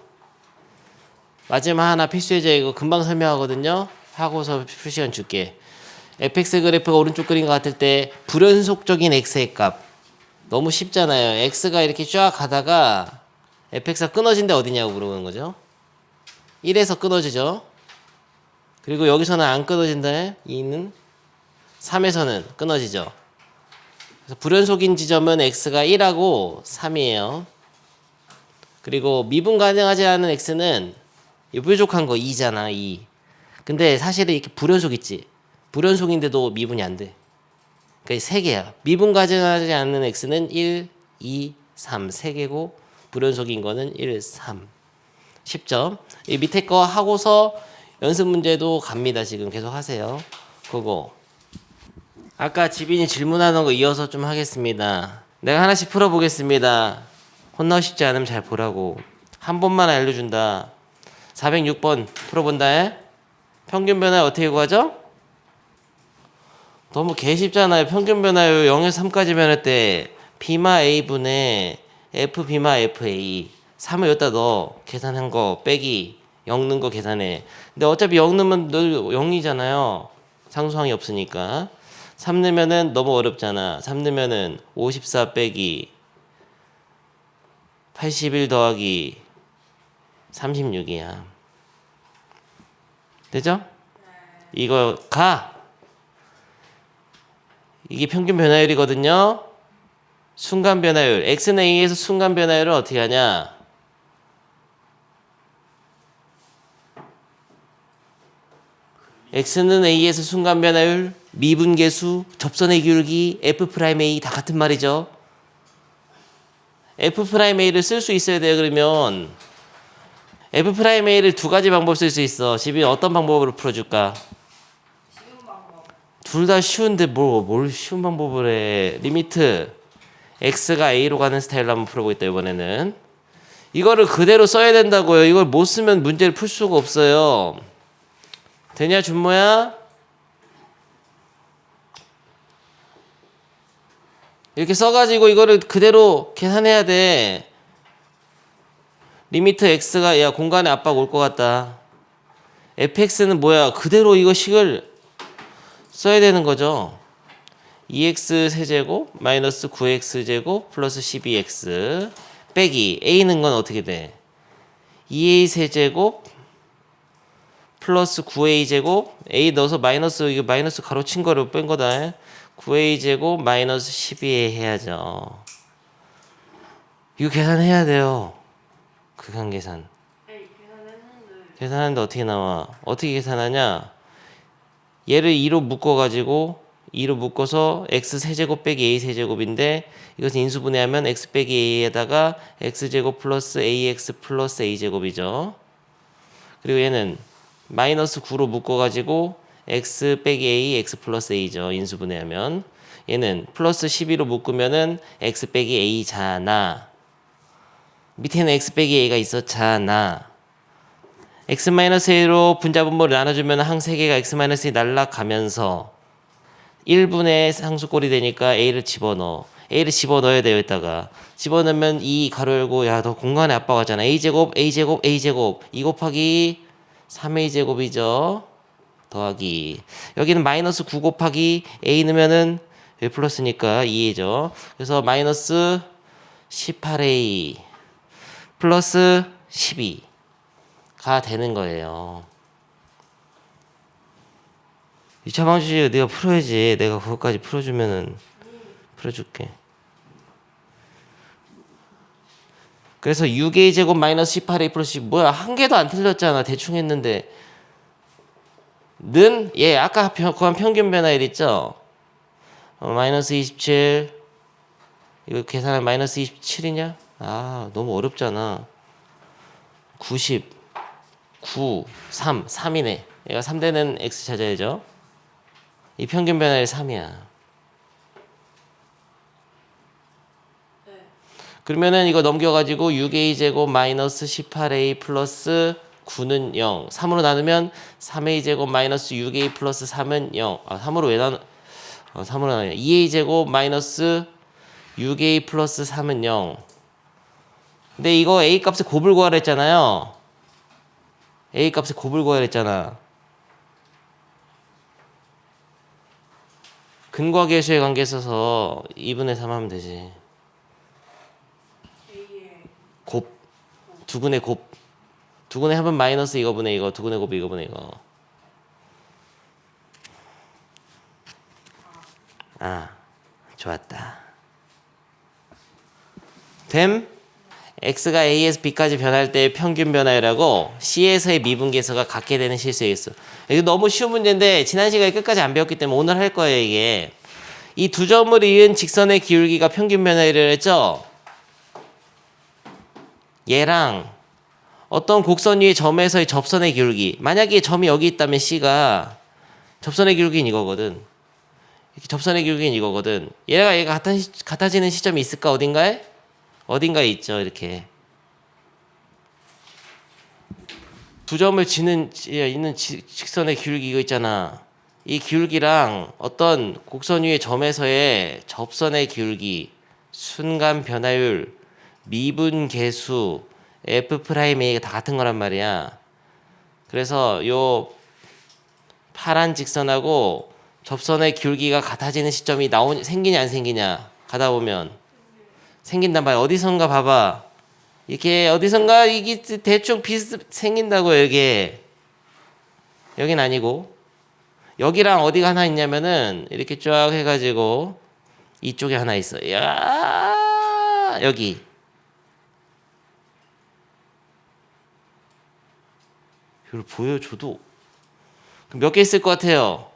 마지막 하나 필수 예제 이거 금방 설명하거든요. 하고서 풀시간 줄게. fx 그래프가 오른쪽 그림과 같을 때 불연속적인 x의 값. 너무 쉽잖아요. x가 이렇게 쫙 가다가 fx가 끊어진 데 어디냐고 물어보는 거죠. 1에서 끊어지죠. 그리고 여기서는 안 끊어진다. 2는 3에서는 끊어지죠. 그래서 불연속인 지점은 x가 1하고 3이에요. 그리고 미분 가능하지 않은 x는 이 뾰족한 거 2잖아. 2. 근데 사실은 이렇게 불연속 있지. 불연속인데도 미분이 안 돼. 그러니까 3개야. 미분 가능하지 않는 x는 1, 2, 3. 3개고 불연속인 거는 1, 3. 쉽죠? 이 밑에 거 하고서 연습 문제도 갑니다. 지금 계속 하세요. 그거. 아까 지빈이 질문하는 거 이어서 좀 하겠습니다. 내가 하나씩 풀어보겠습니다. 혼나고 싶지 않으면 잘 보라고. 한 번만 알려준다. 406번 풀어본다. 평균 변화 어떻게 구하죠? 너무 개쉽잖아요. 평균 변화율 0에서 3까지 변할 때 B마 A분의 F B마 FA 3을 여기다 넣어. 계산한 거 빼기 0 넣은 거 계산해. 근데 어차피 0 넣으면 늘 0이잖아요. 상수항이 없으니까. 3 넣으면은 너무 어렵잖아. 3 넣으면은 54 빼기 81 더하기 36이야. 되죠? 이거 가. 이게 평균 변화율이거든요. 순간 변화율. x는 a에서 순간 변화율을 어떻게 하냐? x는 a에서 순간 변화율, 미분계수, 접선의 기울기, f'a 다 같은 말이죠. f'a를 쓸 수 있어야 돼요. 그러면 f'a를 두 가지 방법 쓸 수 있어. 집이 어떤 방법으로 풀어줄까? 둘 다 쉬운데 뭘 쉬운 방법을 해. 리미트 x가 a로 가는 스타일로 한번 풀어보겠다. 이번에는 이거를 그대로 써야 된다고요. 이걸 못 쓰면 문제를 풀 수가 없어요. 되냐 준모야? 이렇게 써가지고 이거를 그대로 계산해야 돼. 리미트 x가 야 공간에 압박 올 것 같다. fx는 뭐야? 그대로 이거 식을 써야 되는 거죠. 2x 세제곱 마이너스 9x 제곱 플러스 12x 빼기 a는 건 어떻게 돼? 2a 세제곱 플러스 9a 제곱 a 넣어서 마이너스 이거 마이너스 가로친 거를 뺀 거다. 9a 제곱 마이너스 12a 해야죠. 이거 계산해야 돼요. 극한 계산. 계산하는데 어떻게 나와? 어떻게 계산하냐? 얘를 2로 묶어가지고 2로 묶어서 x 세제곱 빼기 a 세제곱인데 이것을 인수분해하면 x 빼기 a에다가 x제곱 플러스 ax 플러스 a제곱이죠. 그리고 얘는 마이너스 9로 묶어가지고 x 빼기 a x 플러스 a죠. 인수분해하면 얘는 플러스 12로 묶으면은 x 빼기 a잖아. 밑에는 x 빼기 a가 있었잖아. x-a로 분자분모를 나눠주면 항 3개가 x-a 날라가면서 1분의 상수꼴이 되니까 a를 집어넣어. a를 집어넣어야 돼요. 여기다가 집어넣으면 이 가로 열고 야 너 공간에 압박하잖아. a제곱 a제곱 a제곱 2 곱하기 3a제곱이죠. 더하기 여기는 마이너스 9 곱하기 a 넣으면은 여기 플러스니까 2a죠. 그래서 마이너스 18a 플러스 12가 되는 거예요. 2차 방식 내가 풀어야지. 내가 그것까지 풀어주면은 풀어줄게. 그래서 6a 제곱 마이너스 18a 플러스 10 뭐야 한 개도 안 틀렸잖아. 대충 했는데 는 예 아까 구한 평균 변화율 있죠. 마이너스 27 이거 계산하면 마이너스 27이냐? 아 너무 어렵잖아. 90 9 3 3이네. 얘가 3되는 x 찾아야죠. 이 평균 변화율 3이야. 그러면은 이거 넘겨가지고 6a 제곱 마이너스 18a 플러스 9는 0. 3으로 나누면 3a 제곱 마이너스 6a 플러스 3은 0. 아 3으로 왜 나누? 3으로 나누냐? 2a 제곱 마이너스 6a 플러스 3은 0. 근데 이거 a 값에 곱을 구하라 했잖아요. a 값에 곱을 구하라 했잖아. 근과 계수의 관계 써서 2분의 3 하면 되지. 곱. 두근의 곱. 두근의 합은 마이너스 이거분의 이거. 두근의 곱이 이거분의 이거. 아, 좋았다. 됨? x가 a에서 b까지 변할 때 평균 변화율하고 c에서의 미분계수가 같게 되는 실수였어. 이거 너무 쉬운 문제인데 지난 시간에 끝까지 안 배웠기 때문에 오늘 할 거예요. 이게 이 두 점을 이은 직선의 기울기가 평균 변화율을 했죠. 얘랑 어떤 곡선 위의 점에서의 접선의 기울기. 만약에 점이 여기 있다면 c가 접선의 기울기는 이거거든. 이렇게 접선의 기울기는 이거거든. 얘가 같아지는 시점이 있을까 어딘가에? 어딘가에 있죠. 이렇게 두 점을 있는 직선의 기울기 이거 있잖아. 이 기울기랑 어떤 곡선 위의 점에서의 접선의 기울기, 순간 변화율, 미분 계수, F'A가 다 같은 거란 말이야. 그래서 요 파란 직선하고 접선의 기울기가 같아지는 시점이 생기냐 안 생기냐 가다 보면 생긴단 말이야. 어디선가 봐봐. 이렇게 어디선가 이게 대충 생긴다고 여기에. 여긴 아니고 여기랑 어디가 하나 있냐면은 이렇게 쫙 해가지고 이쪽에 하나 있어. 야 여기. 이걸 보여줘도 몇 개 있을 것 같아요?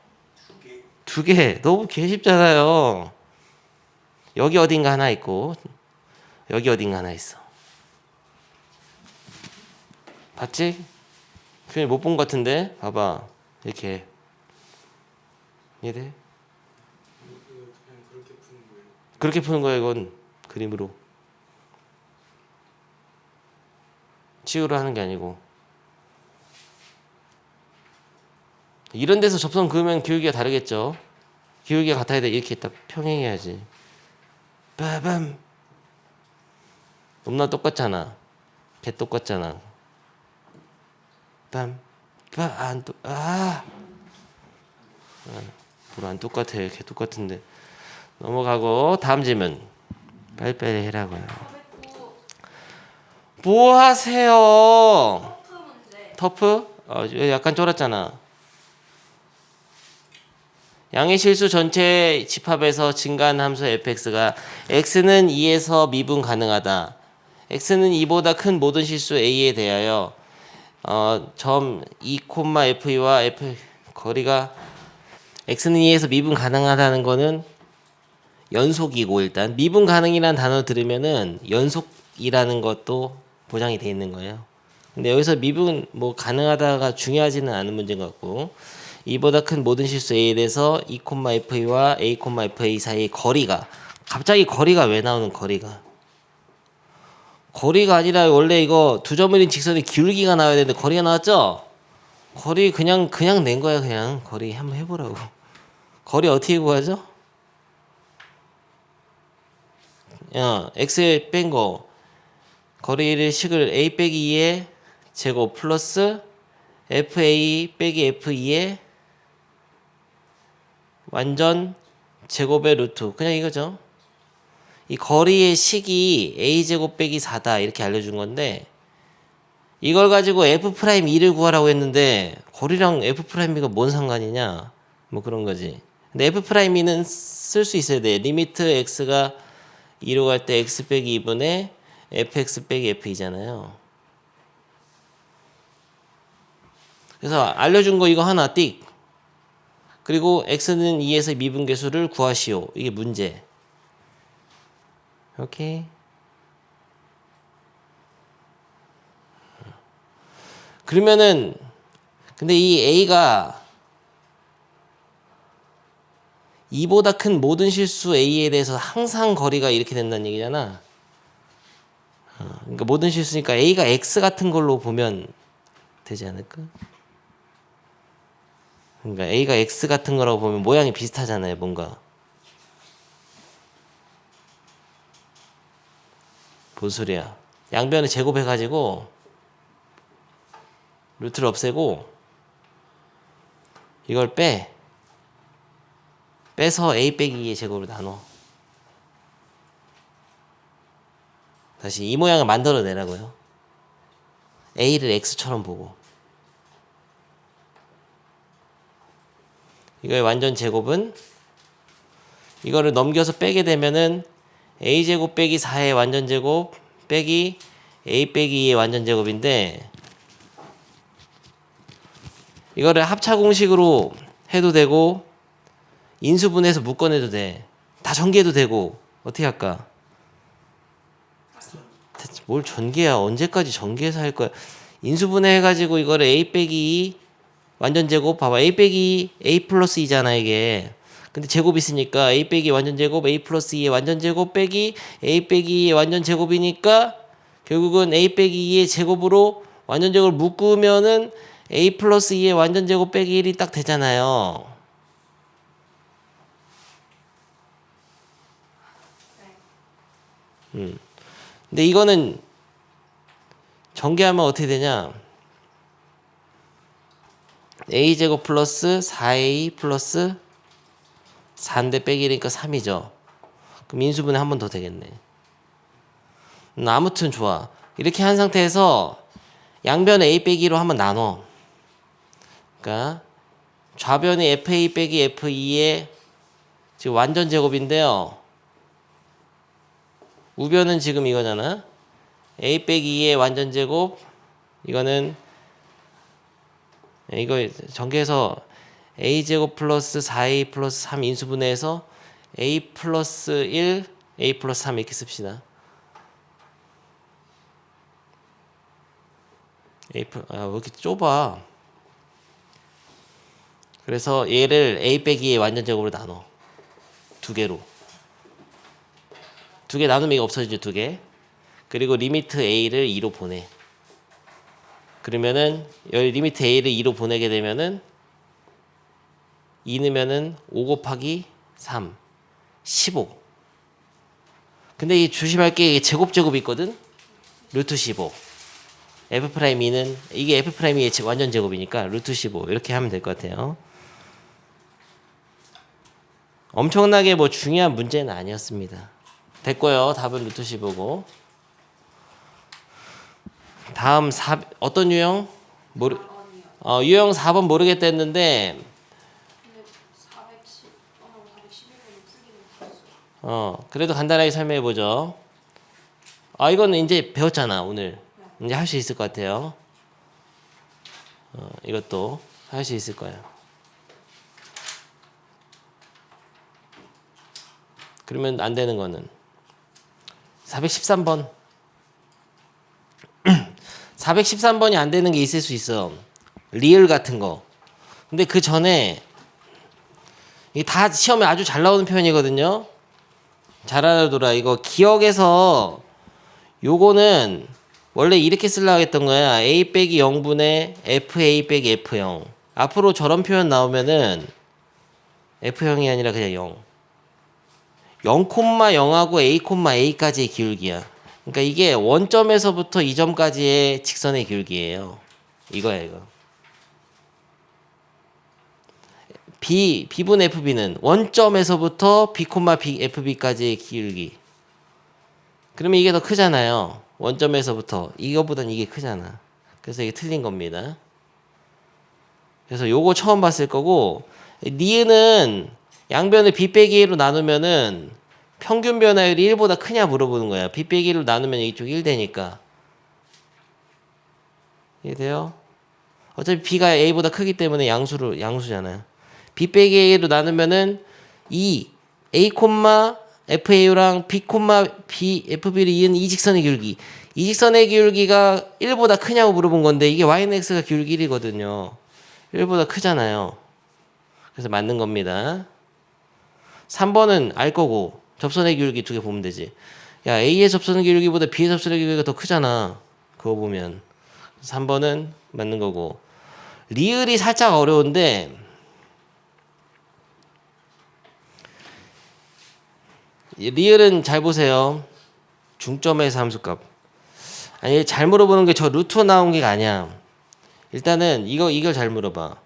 두 개. 너무 개쉽잖아요. 여기 어딘가 하나 있고 여기 어딘가 하나 있어. 봤지? 표현이 못 본 것 같은데? 봐봐. 이렇게. 이해돼? 그렇게 푸는 거야 이건. 그림으로. 치유로 하는 게 아니고. 이런 데서 접선 그으면 기울기가 다르겠죠? 기울기가 같아야 돼. 이렇게 딱 평행해야지. 빠밤. 너무나 똑같잖아. 개 똑같잖아. 빰. 아. 뭘 안 똑같아. 개 똑같은데. 넘어가고 다음 질문. 빨리빨리 해라고요. 뭐 하세요? 터프? 약간 쫄았잖아. 양의 실수 전체 집합에서 증가한 함수 fx가 x는 2에서 미분 가능하다. x는 2보다 큰 모든 실수 a에 대하여 점 2,f2와 f 거리가 x는 2에서 미분 가능하다는 거는 연속이고, 일단 미분 가능이라는 단어 들으면은 연속이라는 것도 보장이 돼 있는 거예요. 근데 여기서 미분 뭐 가능하다가 중요하지는 않은 문제인 것 같고, 이보다 큰 모든 실수 a에 대해서 2,f2와 a,fa 사이의 거리가, 갑자기 거리가 왜 나오는 거리가? 거리가 아니라 원래 이거 두 점을 인 직선의 기울기가 나와야 되는데 거리가 나왔죠? 거리 그냥 낸 거야. 그냥 거리 한번 해보라고. 거리 어떻게 구하죠? x 뺀 거 거리를 식을 a 빼기 2의 제곱 플러스 fa 빼기 f2의 완전 제곱의 루트, 그냥 이거죠. 이 거리의 식이 a제곱 빼기 4다 이렇게 알려준 건데, 이걸 가지고 f'2를 구하라고 했는데 거리랑 f'2가 뭔 상관이냐 뭐 그런 거지. 근데 f'2는 쓸 수 있어야 돼. 리미트 x가 2로 갈 때 x 빼기 2분의 fx 빼기 f2잖아요. 그래서 알려준 거 이거 하나 띡. 그리고 x는 2에서 미분계수를 구하시오. 이게 문제. 오케이. 그러면은 근데 이 a가 2보다 큰 모든 실수 a에 대해서 항상 거리가 이렇게 된다는 얘기잖아. 그러니까 모든 실수니까 a가 x 같은 걸로 보면 되지 않을까? 그러니까 a가 x 같은 거라고 보면 모양이 비슷하잖아요, 뭔가. 뭔 소리야? 양변을 제곱해가지고 루트를 없애고 이걸 빼서 a 빼기 2의 제곱으로 나눠. 다시 이 모양을 만들어내라고요. a를 x처럼 보고. 이거의 완전 제곱은 이거를 넘겨서 빼게 되면은 a제곱 빼기 4의 완전 제곱 빼기 a 빼기 2의 완전 제곱인데, 이거를 합차 공식으로 해도 되고 인수분해해서 묶어내도 돼. 다 전개해도 되고. 어떻게 할까? 뭘 전개야? 언제까지 전개해서 할 거야? 인수분해 해가지고 이거를 a 빼기 2 완전 제곱, 봐봐. a 빼기 2, a 플러스 2잖아 이게. 근데 제곱 있으니까 a 빼기 완전 제곱, a 플러스 2의 완전 제곱 빼기 a 빼기 2의 완전 제곱이니까 결국은 a 빼기 2의 제곱으로 완전 제곱을 묶으면은 a 플러스 2의 완전 제곱 빼기 1이 딱 되잖아요. 근데 이거는 전개하면 어떻게 되냐? a제곱 플러스 4a 플러스 4인데 빼기 1이니까 3이죠. 그럼 인수분해 한 번 더 되겠네. 아무튼 좋아. 이렇게 한 상태에서 양변 a 빼기로 한번 나눠. 그러니까 좌변이 fa 빼기 f2의 지금 완전 제곱인데요. 우변은 지금 이거잖아. a 빼기 2의 완전 제곱. 이거는 이거 전개해서 a제곱 플러스 4a 플러스 3 인수분해해서 a 플러스 1, a 플러스 3 이렇게 씁시다. 왜 이렇게 좁아? 그래서 얘를 a 빼기 2의 완전 제곱으로 나눠. 두 개로. 두 개 나누면 이거 없어지죠, 두 개. 그리고 리미트 a를 2로 보내. 그러면은 여기 리미트 a를 2로 보내게 되면은 2 넣으면은 5 곱하기 3 15. 근데 이 조심할 게 제곱제곱이 있거든. 루트 15. f'2는 이게 f'2의 완전 제곱이니까 루트 15 이렇게 하면 될 것 같아요. 엄청나게 뭐 중요한 문제는 아니었습니다. 됐고요. 답은 루트 15고. 다음 어떤 유형? 유형 4번 모르겠다 했는데 그래도 간단하게 설명해 보죠. 이거는 이제 배웠잖아, 오늘. 이제 할 수 있을 것 같아요. 이것도 할 수 있을 거예요. 그러면 안 되는 거는 413번. 413번이 안 되는 게 있을 수 있어. 리을 같은 거. 근데 그 전에 이게 다 시험에 아주 잘 나오는 표현이거든요. 잘 알아둬라. 이거 기억에서 요거는 원래 이렇게 쓰려고 했던 거야. a 빼기 0분의 fa 빼기 f0. 앞으로 저런 표현 나오면은 f0이 아니라 그냥 0. 0,0하고 a,a까지의 기울기야. 그러니까 이게 원점에서부터 이 점까지의 직선의 기울기예요. 이거야, 이거. b분 fb는 원점에서부터 b, fb까지의 기울기. 그러면 이게 더 크잖아요. 원점에서부터. 이거보단 이게 크잖아. 그래서 이게 틀린 겁니다. 그래서 요거 처음 봤을 거고, 니은은 양변을 b 빼기 1로 나누면은 평균 변화율이 1보다 크냐 물어보는 거야. b 빼기 1로 나누면 이쪽 1 되니까. 이해돼요? 어차피 b가 a보다 크기 때문에 양수잖아요. b 빼기 1로 나누면은 a, fa랑 b, fb를 이은 이 직선의 기울기. 이 직선의 기울기가 1보다 크냐고 물어본 건데 이게 y는 x가 기울기 1이거든요. 1보다 크잖아요. 그래서 맞는 겁니다. 3번은 알 거고 접선의 기울기 두 개 보면 되지. 야, A의 접선의 기울기보다 B의 접선의 기울기가 더 크잖아. 그거 보면. 3번은 맞는 거고. 리을이 살짝 어려운데 리을은 잘 보세요. 중점에서 함수값. 아니, 잘 물어보는 게 저 루트 나온 게 아니야. 일단은 이걸 잘 물어봐.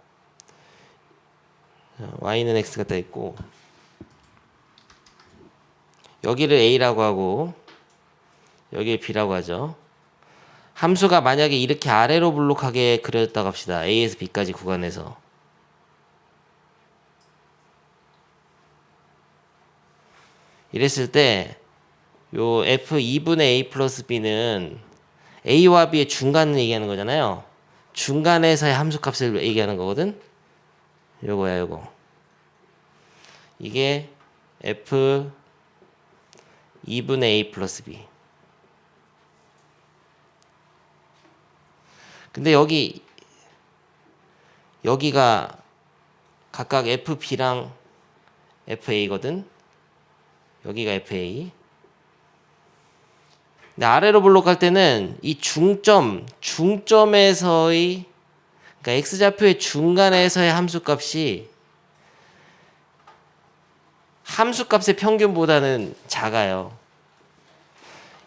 y는 x가 다 있고 여기를 a라고 하고 여기를 b라고 하죠. 함수가 만약에 이렇게 아래로 블록하게 그려졌다고 합시다. a에서 b까지 구간에서. 이랬을 때 요 f2분의 a 플러스 b는 a와 b의 중간을 얘기하는 거잖아요. 중간에서의 함수값을 얘기하는 거거든. 요거야, 요거. 이게 f 2분의 a 플러스 b. 근데 여기가 각각 fb랑 fa거든. 여기가 fa. 근데 아래로 블록할 때는 이 중점에서의 그러니까 x좌표의 중간에서의 함수값이 함수값의 평균보다는 작아요.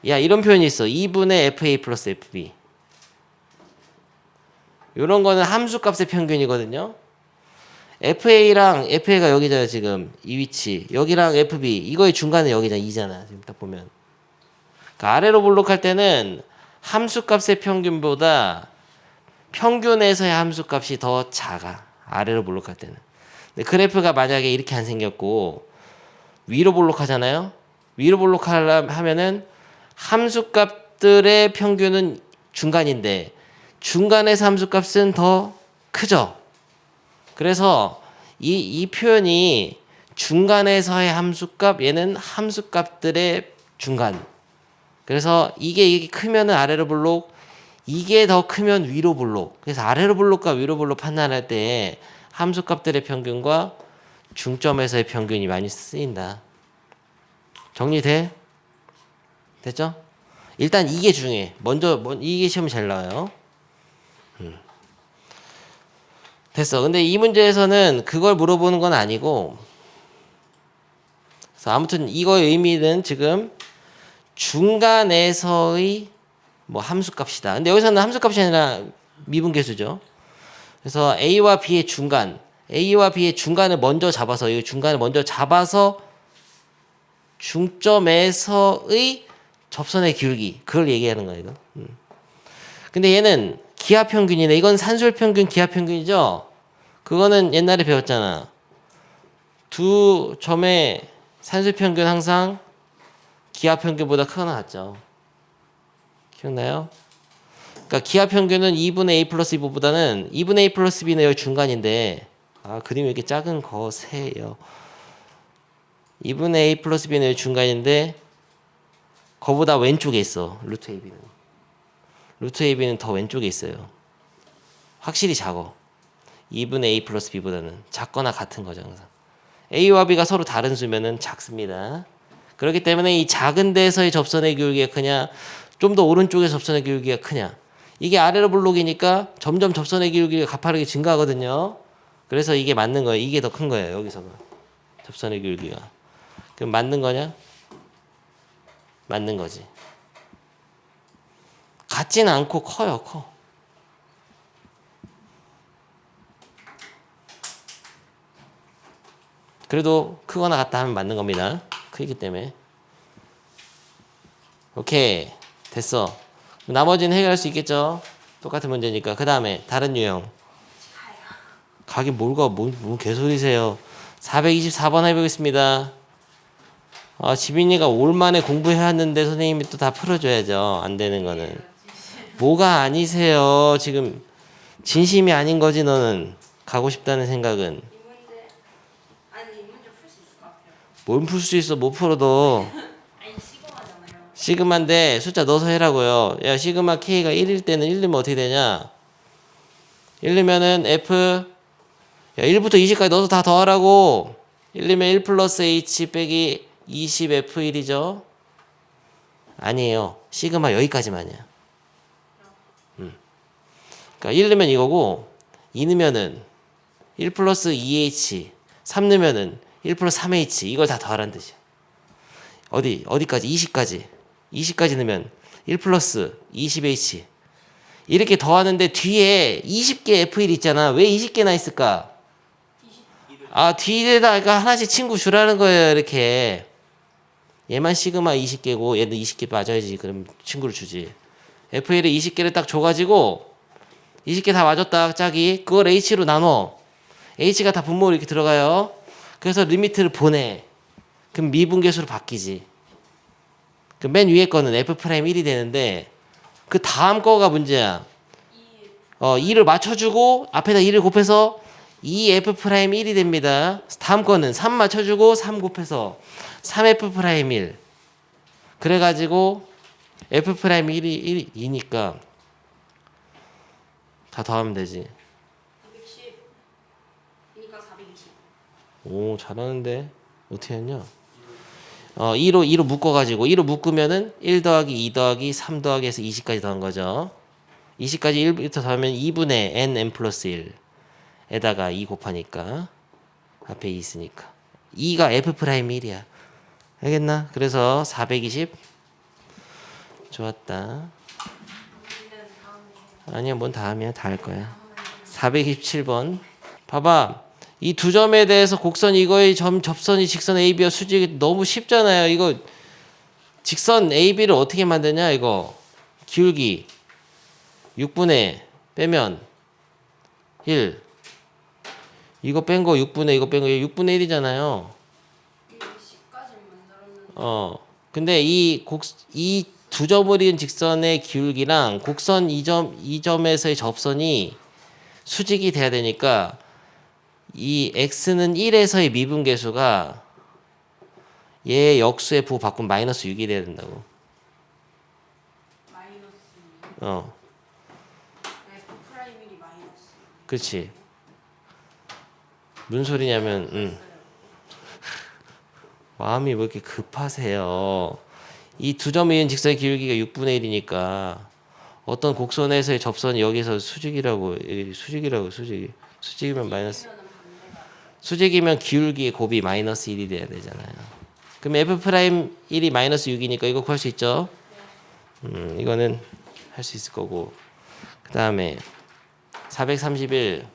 야, 이런 표현이 있어. 2분의 fa 플러스 fb. 이런 거는 함수값의 평균이거든요. fa랑 fa가 여기잖아요. 지금 이 위치. 여기랑 fb. 이거의 중간은 여기잖아. 2잖아. 지금 딱 보면. 그러니까 아래로 블록할 때는 함수값의 평균보다 평균에서의 함수값이 더 작아. 아래로 블록할 때는. 근데 그래프가 만약에 이렇게 안 생겼고 위로 블록하잖아요. 위로 블록하면은 함수값들의 평균은 중간인데 중간에서 함수값은 더 크죠. 그래서 이 표현이 중간에서의 함수값, 얘는 함수값들의 중간. 그래서 이게 크면은 아래로 블록, 이게 더 크면 위로 블록. 그래서 아래로 블록과 위로 블록 판단할 때 함수값들의 평균과 중점에서의 평균이 많이 쓰인다. 정리돼? 됐죠? 일단 이게 중요해. 먼저 이게 시험이 잘 나와요. 됐어. 근데 이 문제에서는 그걸 물어보는 건 아니고, 그래서 아무튼 이거의 의미는 지금 중간에서의 뭐 함수값이다. 근데 여기서는 함수값이 아니라 미분계수죠. 그래서 a와 b의 중간, A와 B의 중간을 먼저 잡아서 이 중간을 먼저 잡아서 중점에서의 접선의 기울기 그걸 얘기하는 거예요. 이거. 근데 얘는 기하평균이네. 이건 산술평균 기하평균이죠. 그거는 옛날에 배웠잖아. 두 점의 산술평균 항상 기하평균보다 크거나 같죠. 기억나요? 그러니까 기하평균은 2분의 A 플러스 B보다는 2분의 A 플러스 B는 여기 중간인데 그림이 이렇게 작은 거세요. 2분의 A 플러스 B는 여기 중간인데 거보다 왼쪽에 있어. 루트 AB는. 루트 AB는 더 왼쪽에 있어요. 확실히 작어. 2분의 A 플러스 B보다는 작거나 같은 거죠 항상. A와 B가 서로 다른 수면은 작습니다. 그렇기 때문에 이 작은 데서의 접선의 기울기가 크냐 좀 더 오른쪽에 접선의 기울기가 크냐 이게 아래로 블록이니까 점점 접선의 기울기가 가파르게 증가하거든요. 그래서 이게 맞는 거예요. 이게 더 큰 거예요. 여기서가 접선의 기울기가. 그럼 맞는 거냐? 맞는 거지. 같지는 않고 커요. 커. 그래도 크거나 같다 하면 맞는 겁니다. 크기 때문에. 오케이. 됐어. 나머지는 해결할 수 있겠죠? 똑같은 문제니까. 그 다음에 다른 유형. 가긴 뭔 개소리세요. 424번 해보겠습니다. 지민이가 올 만에 공부해왔는데 선생님이 또 다 풀어줘야죠. 안 되는 거는. 뭐가 아니세요. 지금 진심이 아닌 거지 너는. 가고 싶다는 생각은. 이 문제 풀 수 있을 것 같아요. 뭘 풀 수 있어. 못 풀어도. 아니 시그마잖아요. 시그마인데 숫자 넣어서 해라고요. 야 시그마 K가 1일 때는 1 넣으면 어떻게 되냐. 1 넣으면은 F 1부터 20까지 넣어서 다 더하라고. 1 넣으면 1 플러스 H 빼기 20F1이죠. 아니에요. 시그마 여기까지만이야. 그러니까 1 넣으면 이거고 2 넣으면은 1 플러스 2H 3 넣으면은 1 플러스 3H 이걸 다 더하라는 뜻이야. 어디까지? 20까지 넣으면 1 플러스 20H 이렇게 더하는데 뒤에 20개 F1 있잖아. 왜 20개나 있을까? 뒤에다가 하나씩 친구 주라는 거예요. 이렇게 얘만 시그마 20개고 얘는 20개 맞아야지. 그럼 친구를 주지. F1을 20개를 딱 줘가지고 20개 다 맞았다 짝이 그걸 H로 나눠. H가 다 분모로 이렇게 들어가요. 그래서 리미트를 보내. 그럼 미분계수로 바뀌지. 그 맨 위에 거는 F'1이 되는데 그 다음 거가 문제야. 2를 맞춰주고 앞에다 2를 곱해서 2F'1이 됩니다. 다음 거는 3 맞춰주고 3 곱해서 3F'1 그래가지고 F'1이 2니까 다 더하면 되지. 210이니까 420. 오 잘하는데 어떻게 했냐? 2로 묶어가지고 2로 묶으면은 1 더하기 2 더하기 3 더하기 해서 20까지 더한 거죠. 20까지 1부터 더하면 2분의 n 플러스 1에다가 2 곱하니까 앞에 2 있으니까 2가 F'1이야. 알겠나? 그래서 420 좋았다. 아니야 뭔 다음이야. 다 할 거야. 427번 봐봐. 이 두 점에 대해서 곡선 이거의 접선이 직선 AB와 수직이 너무 쉽잖아요. 이거 직선 AB를 어떻게 만드냐 이거 기울기 6분의 빼면 1 이거 뺀 거 6분의 이거 뺀 거 6분의 1이잖아요. 10까지 만들었는데. 근데 이 두 점을 이은 직선의 기울기랑 곡선 이 점에서의 접선이 수직이 돼야 되니까 이 x는 1에서의 미분계수가 얘 역수의 부호 바꾸면 마이너스 6이 돼야 된다고. 마이너스. F'1이 마이너스. 그렇지. 무슨 소리냐면 마음이 왜 이렇게 급하세요. 이 두 점에 있는 직선의 기울기가 6분의 1이니까 어떤 곡선에서의 접선이 여기서 수직이라고 수직이면 마이너스 수직이면 기울기의 곱이 마이너스 1이 돼야 되잖아요. 그럼 F'1이 마이너스 6이니까 이거 구할 수 있죠? 이거는 할 수 있을 거고. 그 다음에 431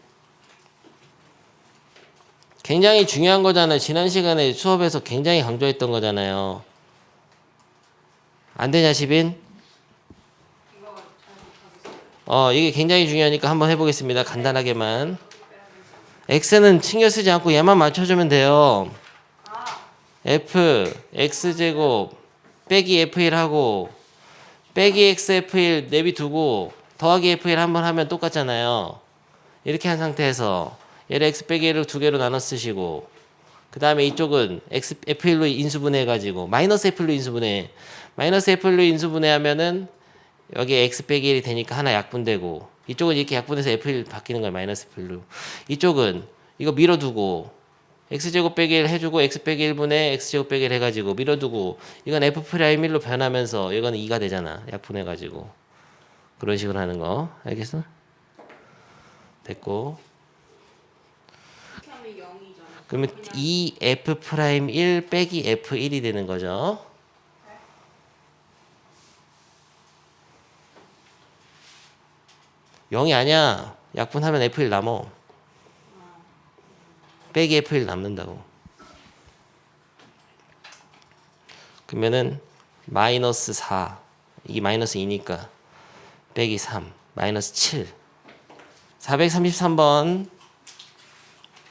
굉장히 중요한 거잖아요. 지난 시간에 수업에서 굉장히 강조했던 거잖아요. 안 되냐, 시빈? 이거 잘 못하겠어요. 이게 굉장히 중요하니까 한번 해보겠습니다. 간단하게만. x는 신경 쓰지 않고 얘만 맞춰주면 돼요. 아, f, x제곱, 빼기 f1 하고, 빼기 x f1 내비두고, 더하기 f1 한번 하면 똑같잖아요. 이렇게 한 상태에서 얘를 x 빼기 1을 두 개로 나눠 쓰시고, 그 다음에 이쪽은 x f1로 인수분해해가지고 마이너스 f1로 인수분해. 마이너스 f1로 인수분해하면은 여기 x 빼기 1이 되니까 하나 약분되고, 이쪽은 이렇게 약분해서 f1 바뀌는 거예요. 마이너스 f1로. 이쪽은 이거 밀어두고 x제곱 빼기 1 해주고 x 빼기 1분의 x제곱 빼기 1 해가지고 밀어두고, 이건 f 프라임 1로 변하면서 이거는 2가 되잖아. 약분해가지고. 그런 식으로 하는 거. 알겠어? 됐고. 이렇게 하면 0이잖아. 그러면 2f 프라임 1 빼기 f1이 되는 거죠. (0이) 아니야. 약분하면 f1 남어. 빼기 f1 남는다고. 그러면은 마이너스 4, 이게 마이너스 2니까 빼기 3, 마이너스 7. 433번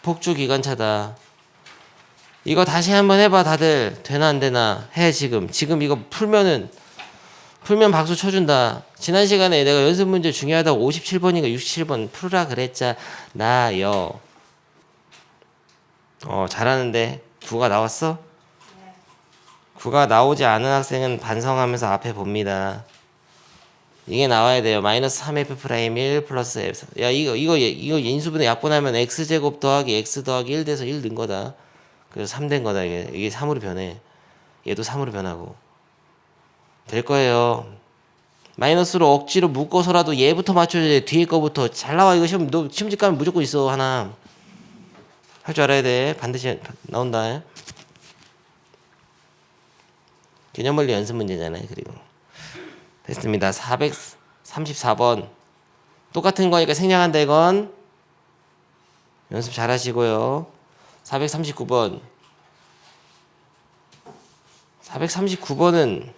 폭주 기관차다. 이거 다시 한번 해봐. 다들 되나 안 되나 해. 지금 이거 풀면 박수 쳐준다. 지난 시간에 내가 연습 문제 중요하다고 57번인가 67번 풀으라 그랬잖아요. 잘하는데 9가 나왔어? 9가 나오지 않은 학생은 반성하면서 앞에 봅니다. 이게 나와야 돼요. 마이너스 3f 프라임 1 플러스 f. 야, 이거 인수분해 약분하면 x제곱 더하기 x 더하기 1 돼서 1 는 거다. 그래서 3 된 거다. 이게 3으로 변해. 얘도 3으로 변하고. 될 거예요. 마이너스로 억지로 묶어서라도 얘부터 맞춰야 돼. 뒤에 거부터. 잘 나와. 이거 시험, 너 시험지 가면 무조건 있어. 하나. 할 줄 알아야 돼. 반드시 나온다. 개념원리 연습 문제잖아요. 그리고 됐습니다. 434번 똑같은 거니까 생략한다. 이건 연습 잘 하시고요. 439번 439번은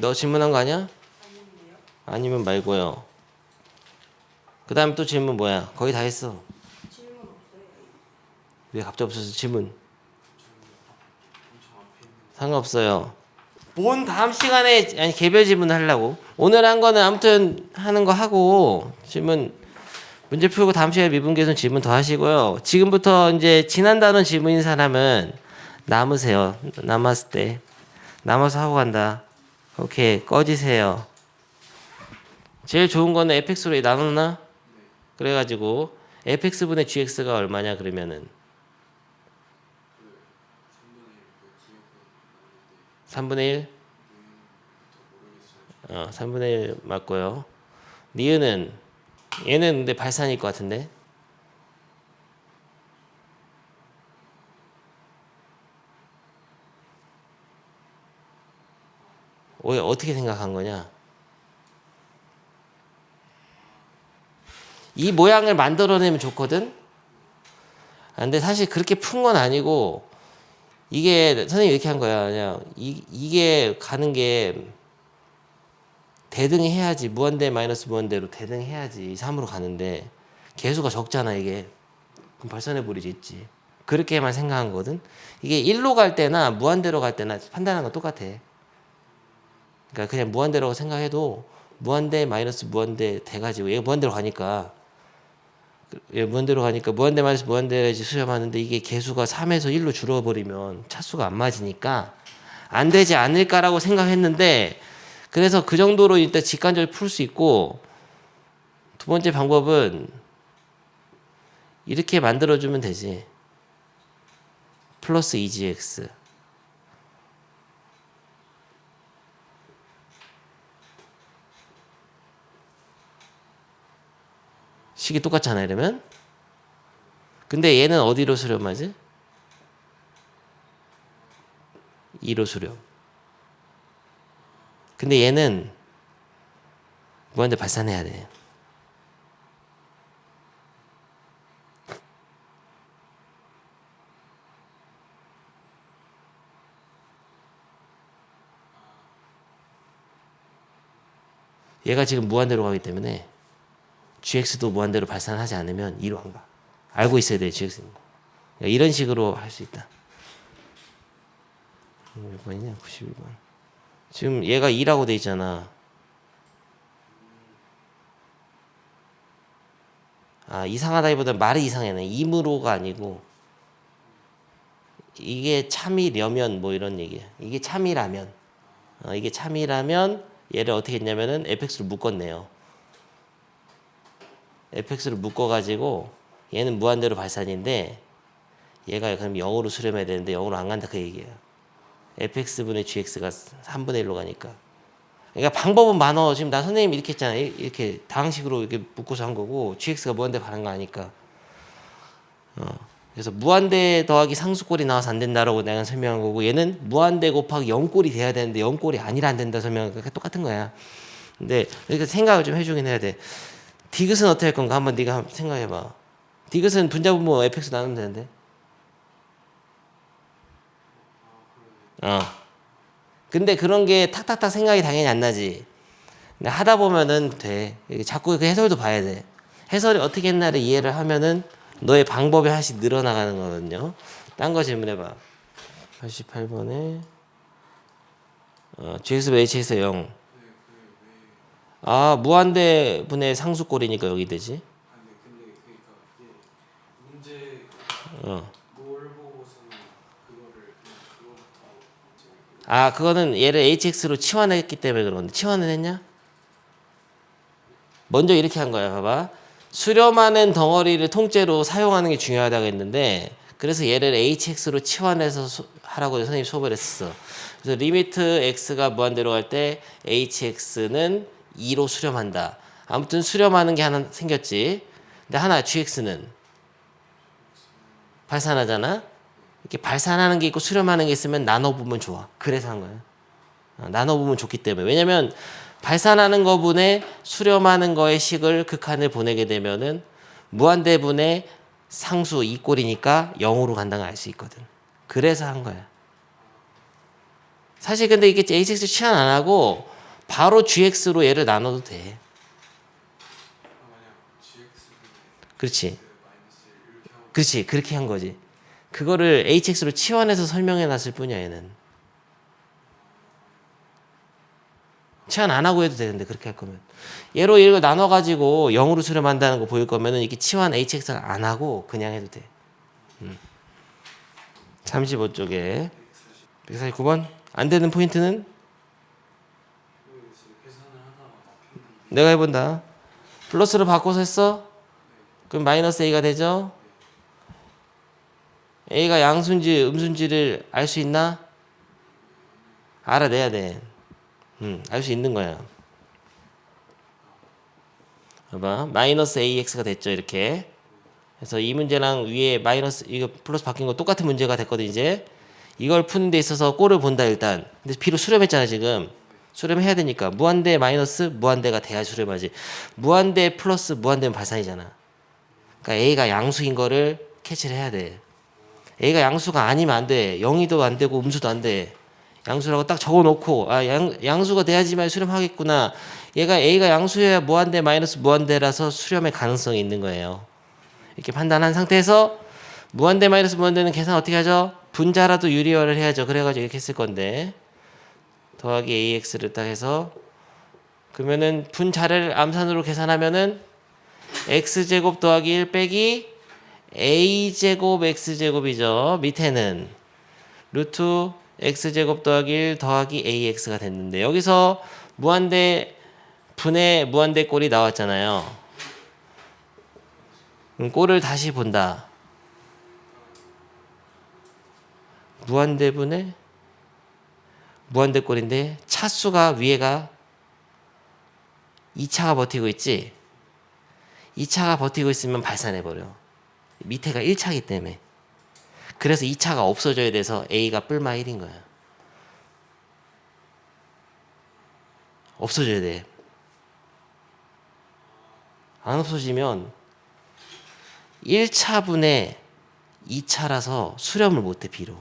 너 질문한 거 아니야? 아니면 말고요. 그 다음에 또 질문 뭐야? 거의 다 했어. 질문 없어요. 왜 갑자기 없어서 질문? 상관없어요. 본 다음 시간에 아니 개별 질문 하려고. 오늘 한 거는 아무튼 하는 거 하고 질문 문제 풀고 다음 시간에 미분계선 질문 더 하시고요. 지금부터 이제 지난 단원 질문인 사람은 남으세요. 남았을 때 남아서 하고 간다. 오케이 꺼지세요. 제일 좋은 거는 fx로 나눴나? 그래가지고 fx분의 gx가 얼마냐 그러면은 3분의 1? 3분의 1 맞고요. 니은은 얘는 근데 발산일 것 같은데. 어떻게 생각한 거냐? 이 모양을 만들어내면 좋거든. 근데 사실 그렇게 푼 건 아니고 이게 선생님이 이렇게 한 거야. 그냥 이게 가는 게 대등해야지. 무한대 마이너스 무한대로 대등해야지 3으로 가는데 개수가 적잖아 이게. 그럼 발산해 버리지 있지. 그렇게만 생각한 거거든. 이게 1로 갈 때나 무한대로 갈 때나 판단하는 건 똑같아. 그러니까 그냥 무한대로 생각해도 무한대 마이너스 무한대 돼가지고 얘가 무한대로 가니까 무한대 마이너스 무한대까지 수렴하는데 이게 개수가 3에서 1로 줄어버리면 차수가 안 맞으니까 안 되지 않을까라고 생각했는데, 그래서 그 정도로 일단 직관적으로 풀 수 있고, 두 번째 방법은 이렇게 만들어주면 되지. 플러스 2gx 식이 똑같잖아 이러면. 근데 얘는 어디로 수렴하지? 2로 수렴. 근데 얘는 무한대 발산해야 돼. 얘가 지금 무한대로 가기 때문에 gx도 무한대로 발산하지 않으면 2로 안 가. 알고 있어야 돼, gx는. 그러니까 이런 식으로 할 수 있다. 몇 번이냐? 91번. 지금 얘가 2라고 돼 있잖아. 아, 이상하다기보다 말이 이상하네. 임으로가 아니고 이게 참이려면 뭐 이런 얘기야. 이게 참이라면 이게 참이라면 얘를 어떻게 했냐면은 fx를 묶었네요. fx를 묶어가지고 얘는 무한대로 발산인데 얘가 그럼 0으로 수렴해야 되는데 0으로 안 간다 그 얘기예요. fx분의 gx가 3분의 1로 가니까. 그러니까 방법은 많어. 지금 나 선생님 이렇게 했잖아. 이렇게 다항식으로 이렇게 묶어서 한 거고 gx가 무한대 가는 거 아니까. 그래서 무한대 더하기 상수꼴이 나와서 안 된다라고 내가 설명한 거고 얘는 무한대 곱하기 0꼴이 돼야 되는데 0꼴이 아니라 안 된다 설명한 거니까 똑같은 거야. 근데 그러니까 생각을 좀 해주긴 해야 돼. 디귿은 어떻게 할 건가 한번 네가 한번 생각해봐. 디귿은 분자분모 fx 나누면 되는데. 근데 그런 게 탁탁탁 생각이 당연히 안 나지. 근데 하다 보면은 돼. 자꾸 그 해설도 봐야 돼. 해설이 어떻게 했나를 이해를 하면은 너의 방법이 하나씩 늘어나가는 거거든요. 딴 거 질문해봐. 88번에 gx분의 hx에서 0. 아, 무한대 분의 상수꼴이니까 여기 되지. 근데 그러니까 이게 문제 어. 뭘 보고서는 그거를 그냥 그거부터 문제. 아, 그거는 얘를 hx로 치환했기 때문에 그런 건데 치환은 했냐? 먼저 이렇게 한 거야. 봐봐. 수렴하는 덩어리를 통째로 사용하는 게 중요하다고 했는데 그래서 얘를 hx로 치환해서 하라고 선생님이 수업을 했었어. 그래서 리미트 x가 무한대로 갈 때 hx는 2로 수렴한다. 아무튼 수렴하는 게 하나 생겼지. 근데 하나 gx는 발산하잖아. 이렇게 발산하는 게 있고 수렴하는 게 있으면 나눠보면 좋아. 그래서 한 거야. 나눠보면 좋기 때문에. 왜냐면 발산하는 거분에 수렴하는 거의 식을 극한을 보내게 되면은 무한대분의 상수 2꼴이니까 0으로 간다는 걸 알 수 있거든. 그래서 한 거야. 사실 근데 이게 hx 치환 안 하고 바로 gx로 얘를 나눠도 돼. 만약 gx분의 그렇지. 마이너스 1 이렇게 하고 그렇지. 그렇게 한 거지. 그거를 hx로 치환해서 설명해 놨을 뿐이야 얘는. 치환 안 하고 해도 되는데 그렇게 할 거면. 얘로 이걸 나눠가지고 0으로 수렴한다는 거 보일 거면은 이렇게 치환 hx를 안 하고 그냥 해도 돼. 35쪽에 149번 안 되는 포인트는 계산을 하다가 막혔는데 내가 해본다. 플러스로 바꿔서 했어? 그럼 마이너스 a가 되죠? a가 양수인지 음수인지를 알 수 있나? 알아내야 돼. 알 수 있는 거야. 봐봐. 마이너스 ax가 됐죠, 이렇게. 그래서 이 문제랑 위에 마이너스, 이거 플러스 바뀐 거 똑같은 문제가 됐거든, 이제. 이걸 푸는 데 있어서 꼴을 본다, 일단. 근데 b로 수렴했잖아, 지금. 수렴해야 되니까. 무한대 마이너스 무한대가 돼야 수렴하지. 무한대 플러스 무한대는 발산이잖아. 그러니까 a가 양수인 거를 캐치를 해야 돼. a가 양수가 아니면 안 돼. 0이도 안 되고 음수도 안 돼. 양수라고 딱 적어놓고 양수가 돼야지만 수렴하겠구나. a가 양수여야 무한대 마이너스 무한대라서 수렴의 가능성이 있는 거예요. 이렇게 판단한 상태에서 무한대 마이너스 무한대는 계산 어떻게 하죠? 분자라도 유리화를 해야죠. 그래가지고 이렇게 했을 건데 더하기 ax를 딱 해서 그러면은 분자를 암산으로 계산하면은 x제곱 더하기 1 빼기 a제곱 x제곱이죠. 밑에는 루트 x제곱 더하기 1 더하기 ax가 됐는데 여기서 무한대 분의 무한대 꼴이 나왔잖아요. 그럼 꼴을 다시 본다. 무한대 분의 무한대 꼴인데 차수가 위에가 2차가 버티고 있지. 2차가 버티고 있으면 발산해버려. 밑에가 1차기 때문에. 그래서 2차가 없어져야 돼서 a가 뿔마 1인 거야. 없어져야 돼. 안 없어지면 1차분의 2차라서 수렴을 못해 b로.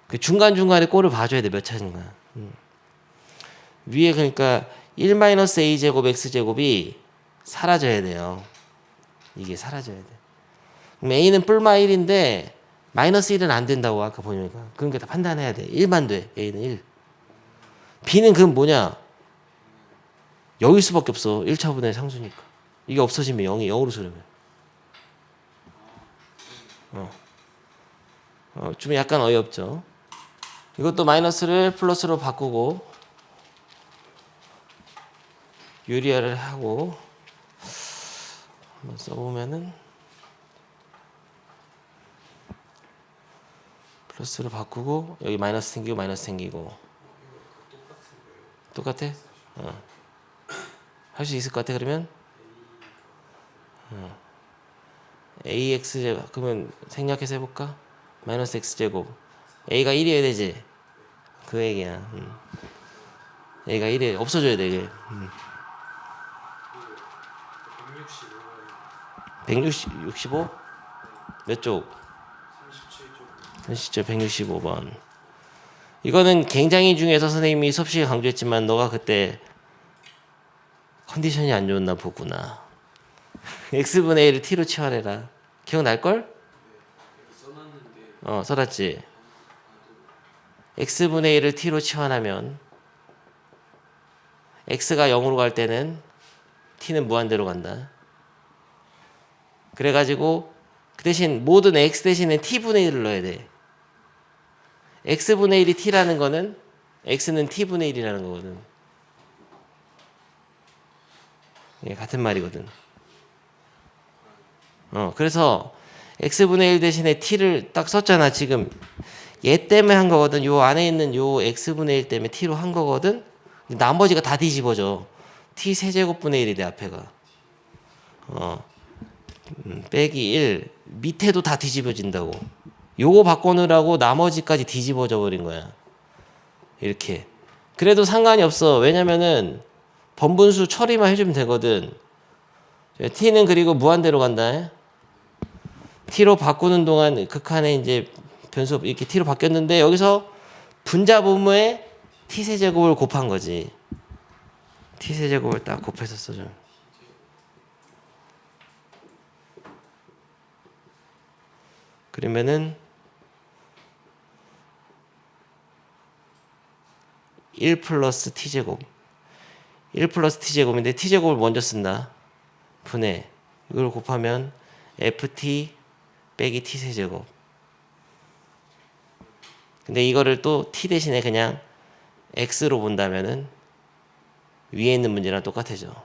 그 중간중간에 꼴을 봐줘야 돼. 몇 차인가. 위에 그러니까 1-a제곱 x제곱이 사라져야 돼요. 이게 사라져야 돼. 그럼 a는 뿔마 1인데 마이너스 1은 안 된다고 아까 보니까. 그러니까 다 판단해야 돼. 1만 돼. a는 1. b는 그럼 뭐냐? 0일 수밖에 없어. 1차분의 상수니까. 이게 없어지면 0이 0으로 수렴해. 좀 약간 어이없죠. 이것도 마이너스를 플러스로 바꾸고 유리화를 하고 한번 써보면은 플러스로 바꾸고 여기 마이너스 생기고 마이너스 생기고 똑같아? 할 수 있을 것 같아 그러면? ax 그러면 생략해서 해볼까? 마이너스 x제곱 a가 1이어야 되지? 그 얘기야. a가 1이 없어져야 돼 이게. 165? 몇 쪽? 37쪽 165번. 이거는 굉장히 중요해서 선생님이 수업 시간에 강조했지만 너가 그때 컨디션이 안 좋았나 보구나. x분의 1을 t로 치환해라. 기억날걸? 써놨지. x분의 1을 t로 치환하면 x가 0으로 갈 때는 t는 무한대로 간다. 그래가지고 그 대신 모든 x 대신에 t분의 1을 넣어야 돼. x분의 1이 t라는 거는 x는 t분의 1이라는 거거든. 예, 같은 말이거든. 그래서 x분의 1 대신에 t를 딱 썼잖아. 지금 얘 때문에 한 거거든. 요 안에 있는 요 x분의 1 때문에 t로 한 거거든. 나머지가 다 뒤집어져. t 세제곱분의 1이 돼 앞에가. 빼기 1 밑에도 다 뒤집어진다고. 요거 바꿔놓으라고 나머지까지 뒤집어져 버린 거야. 이렇게. 그래도 상관이 없어. 왜냐면은 번분수 처리만 해주면 되거든. t는 그리고 무한대로 간다. t로 바꾸는 동안 극한에 이제 변수 이렇게 t로 바뀌었는데 여기서 분자분모에 t세제곱을 곱한 거지. t세제곱을 딱 곱해서 써줘. 그러면은 1 플러스 t제곱 1 플러스 t제곱인데 t제곱을 먼저 쓴다. 분해 이걸 곱하면 ft 빼기 t세제곱. 근데 이거를 또 t 대신에 그냥 x로 본다면은 위에 있는 문제랑 똑같아져.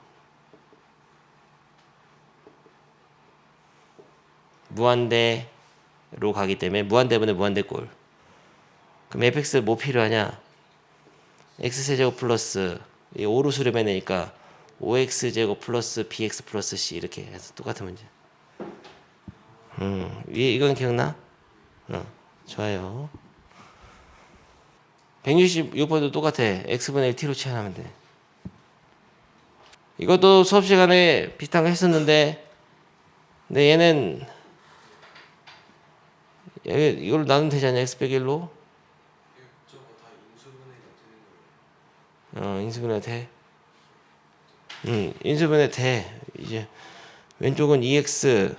무한대로 가기 때문에 무한대분의 무한대꼴. 그럼 fx 뭐 필요하냐? x세제곱 플러스 5로 수렴해내니까 5x제곱 플러스 bx 플러스 c 이렇게 해서 똑같은 문제. 이건 기억나? 좋아요. 166번도 똑같아. x분의 1 t로 치환하면 돼. 이것도 수업 시간에 비슷한 거 했었는데 근데 얘는 이걸 나누면 되지 않냐? x 빼기 1로? 저거 다 인수분해가 되는 거예요. 인수분해 돼. 인수분해 돼. 이제 왼쪽은 2x.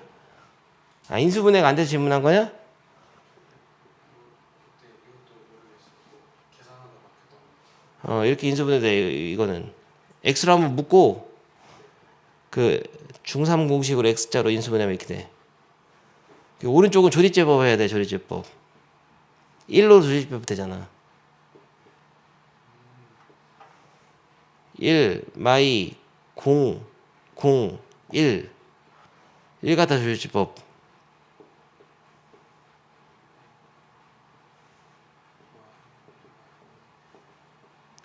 인수분해가 안 돼서 질문한 거냐? 그때 이것도 모르겠어요. 계산하다 막혔던 거. 이렇게 인수분해 돼. 이거는 x로 한번 묶고 그 중3 공식으로 x자로 인수분해하면 이렇게 돼. 오른쪽은 조리제법 해야 돼. 조리제법. 1로 조리제법 되잖아. 1 마이 0 0 1 1 갖다 조리제법.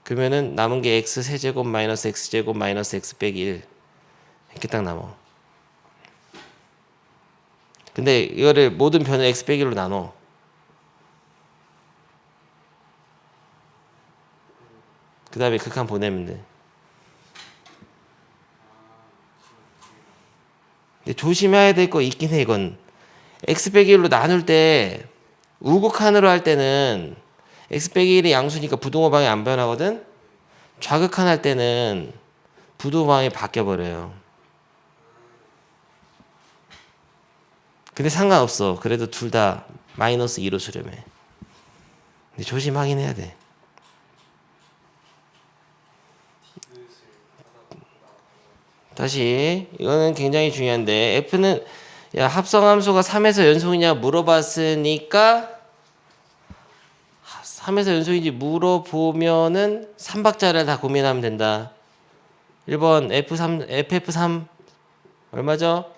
그러면은 남은 게 x 세제곱 마이너스 x제곱 마이너스 x 빼기 1 이렇게 딱 남아. 근데 이거를 모든 변을 x 빼기 1로 나눠. 그 다음에 극한 보내면 돼. 근데 조심해야 될 거 있긴 해 이건. x 빼기 1로 나눌 때 우극한으로 할 때는 x 빼기 1이 양수니까 부등호 방이 안 변하거든. 좌극한 때는 부도방이 바뀌어버려요. 근데 상관없어. 그래도 둘 다 마이너스 2로 수렴해. 근데 조심하긴 해야 돼. 다시 이거는 굉장히 중요한데 F는 야 합성함수가 3에서 연속이냐 물어봤으니까 3에서 연속인지 물어보면은 3박자를 다 고민하면 된다. 1번 F3 FF3 얼마죠?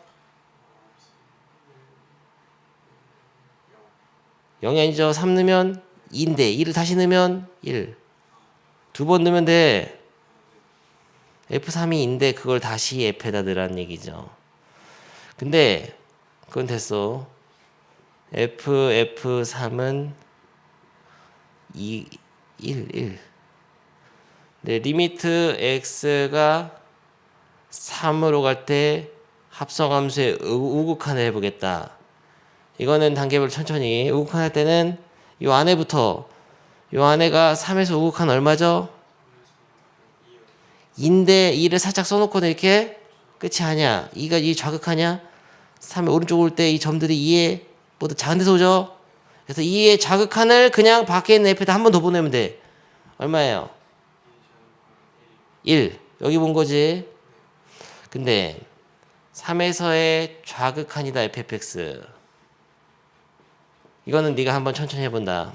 0이 아니죠. 3 넣으면 2인데 2를 다시 넣으면 1. 두 번 넣으면 돼. F3이 2인데 그걸 다시 F에다 넣으라는 얘기죠. 근데 그건 됐어. F3은 2, 1. 네, 리미트 x가 3으로 갈 때 합성함수의 우극한을 해보겠다. 이거는 단계별 천천히. 우극한 할 때는 요 안에부터 요 안에가 3에서 우극한 얼마죠? 2인데 2를 살짝 써놓고는 이렇게 끝이 아니야. 2가 2 좌극하냐? 3의 오른쪽 올 때 이 점들이 2에 모두 작은 데서 오죠? 그래서 2의 좌극한을 그냥 밖에 있는 F에다 한 번 더 보내면 돼. 얼마예요? 1. 여기 본 거지. 근데 3에서의 좌극한이다 fx. 이거는 네가 한번 천천히 해본다.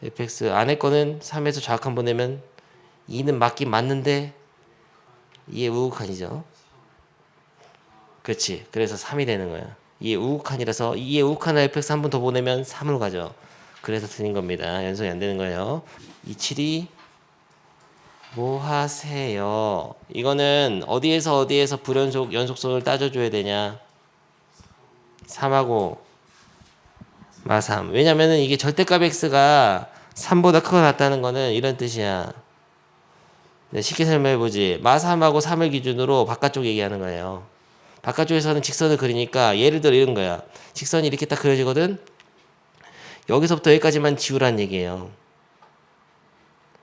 fx 안에 거는 3에서 좌극한 보내면 2는 맞긴 맞는데 2의 우극한이죠. 그렇지. 그래서 3이 되는 거야. 2의 우극한이라서 2의 우극한을 fx 한 번 더 보내면 3으로 가죠. 그래서 틀린 겁니다. 연속이 안 되는 거예요. 272 뭐 하세요? 이거는 어디에서 불연속 연속성을 따져줘야 되냐? 3하고 마3. 왜냐면은 이게 절대값 x가 3보다 크거나 같다는 거는 이런 뜻이야. 쉽게 설명해보지. 마3하고 3을 기준으로 바깥쪽 얘기하는 거예요. 바깥쪽에서는 직선을 그리니까 예를 들어 이런 거야. 직선이 이렇게 딱 그려지거든. 여기서부터 여기까지만 지우라는 얘기예요.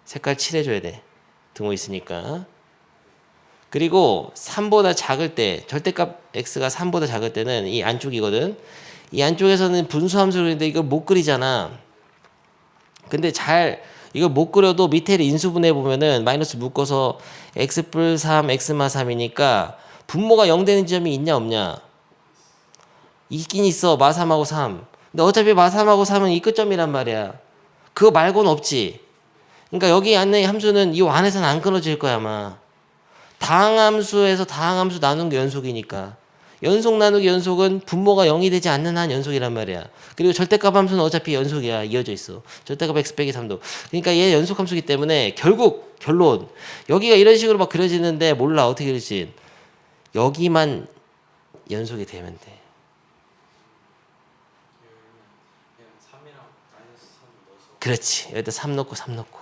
색깔 칠해줘야 돼. 등호 있으니까. 그리고 3보다 작을 때 절대값 x가 3보다 작을 때는 이 안쪽이거든. 이 안쪽에서는 분수함수를 그리는데 이걸 못 그리잖아. 근데 이걸 못 그려도 밑에를 인수분해 보면은 마이너스 묶어서 x 뿔 3 x마 3이니까 분모가 0 되는 지점이 있냐 없냐? 있긴 있어. 마 3하고 3. 근데 어차피 마 3하고 3은 이 끝점이란 말이야. 그거 말고는 없지. 그러니까 여기 안에 함수는 이 안에서는 안 끊어질 거야 아마. 다항함수에서 다항함수 나눈 게 연속이니까. 연속 나누기 연속은 분모가 0이 되지 않는 한 연속이란 말이야. 그리고 절대값 함수는 어차피 연속이야. 이어져 있어. 절대값 x 빼기 3도. 그러니까 얘 연속함수기 때문에 결국 결론. 여기가 이런 식으로 막 그려지는데 몰라 어떻게 그릴지. 여기만 연속이 되면 돼. 그냥 3이랑 마이너스 3 넣어서 그렇지. 여기다 3 넣고 3 넣고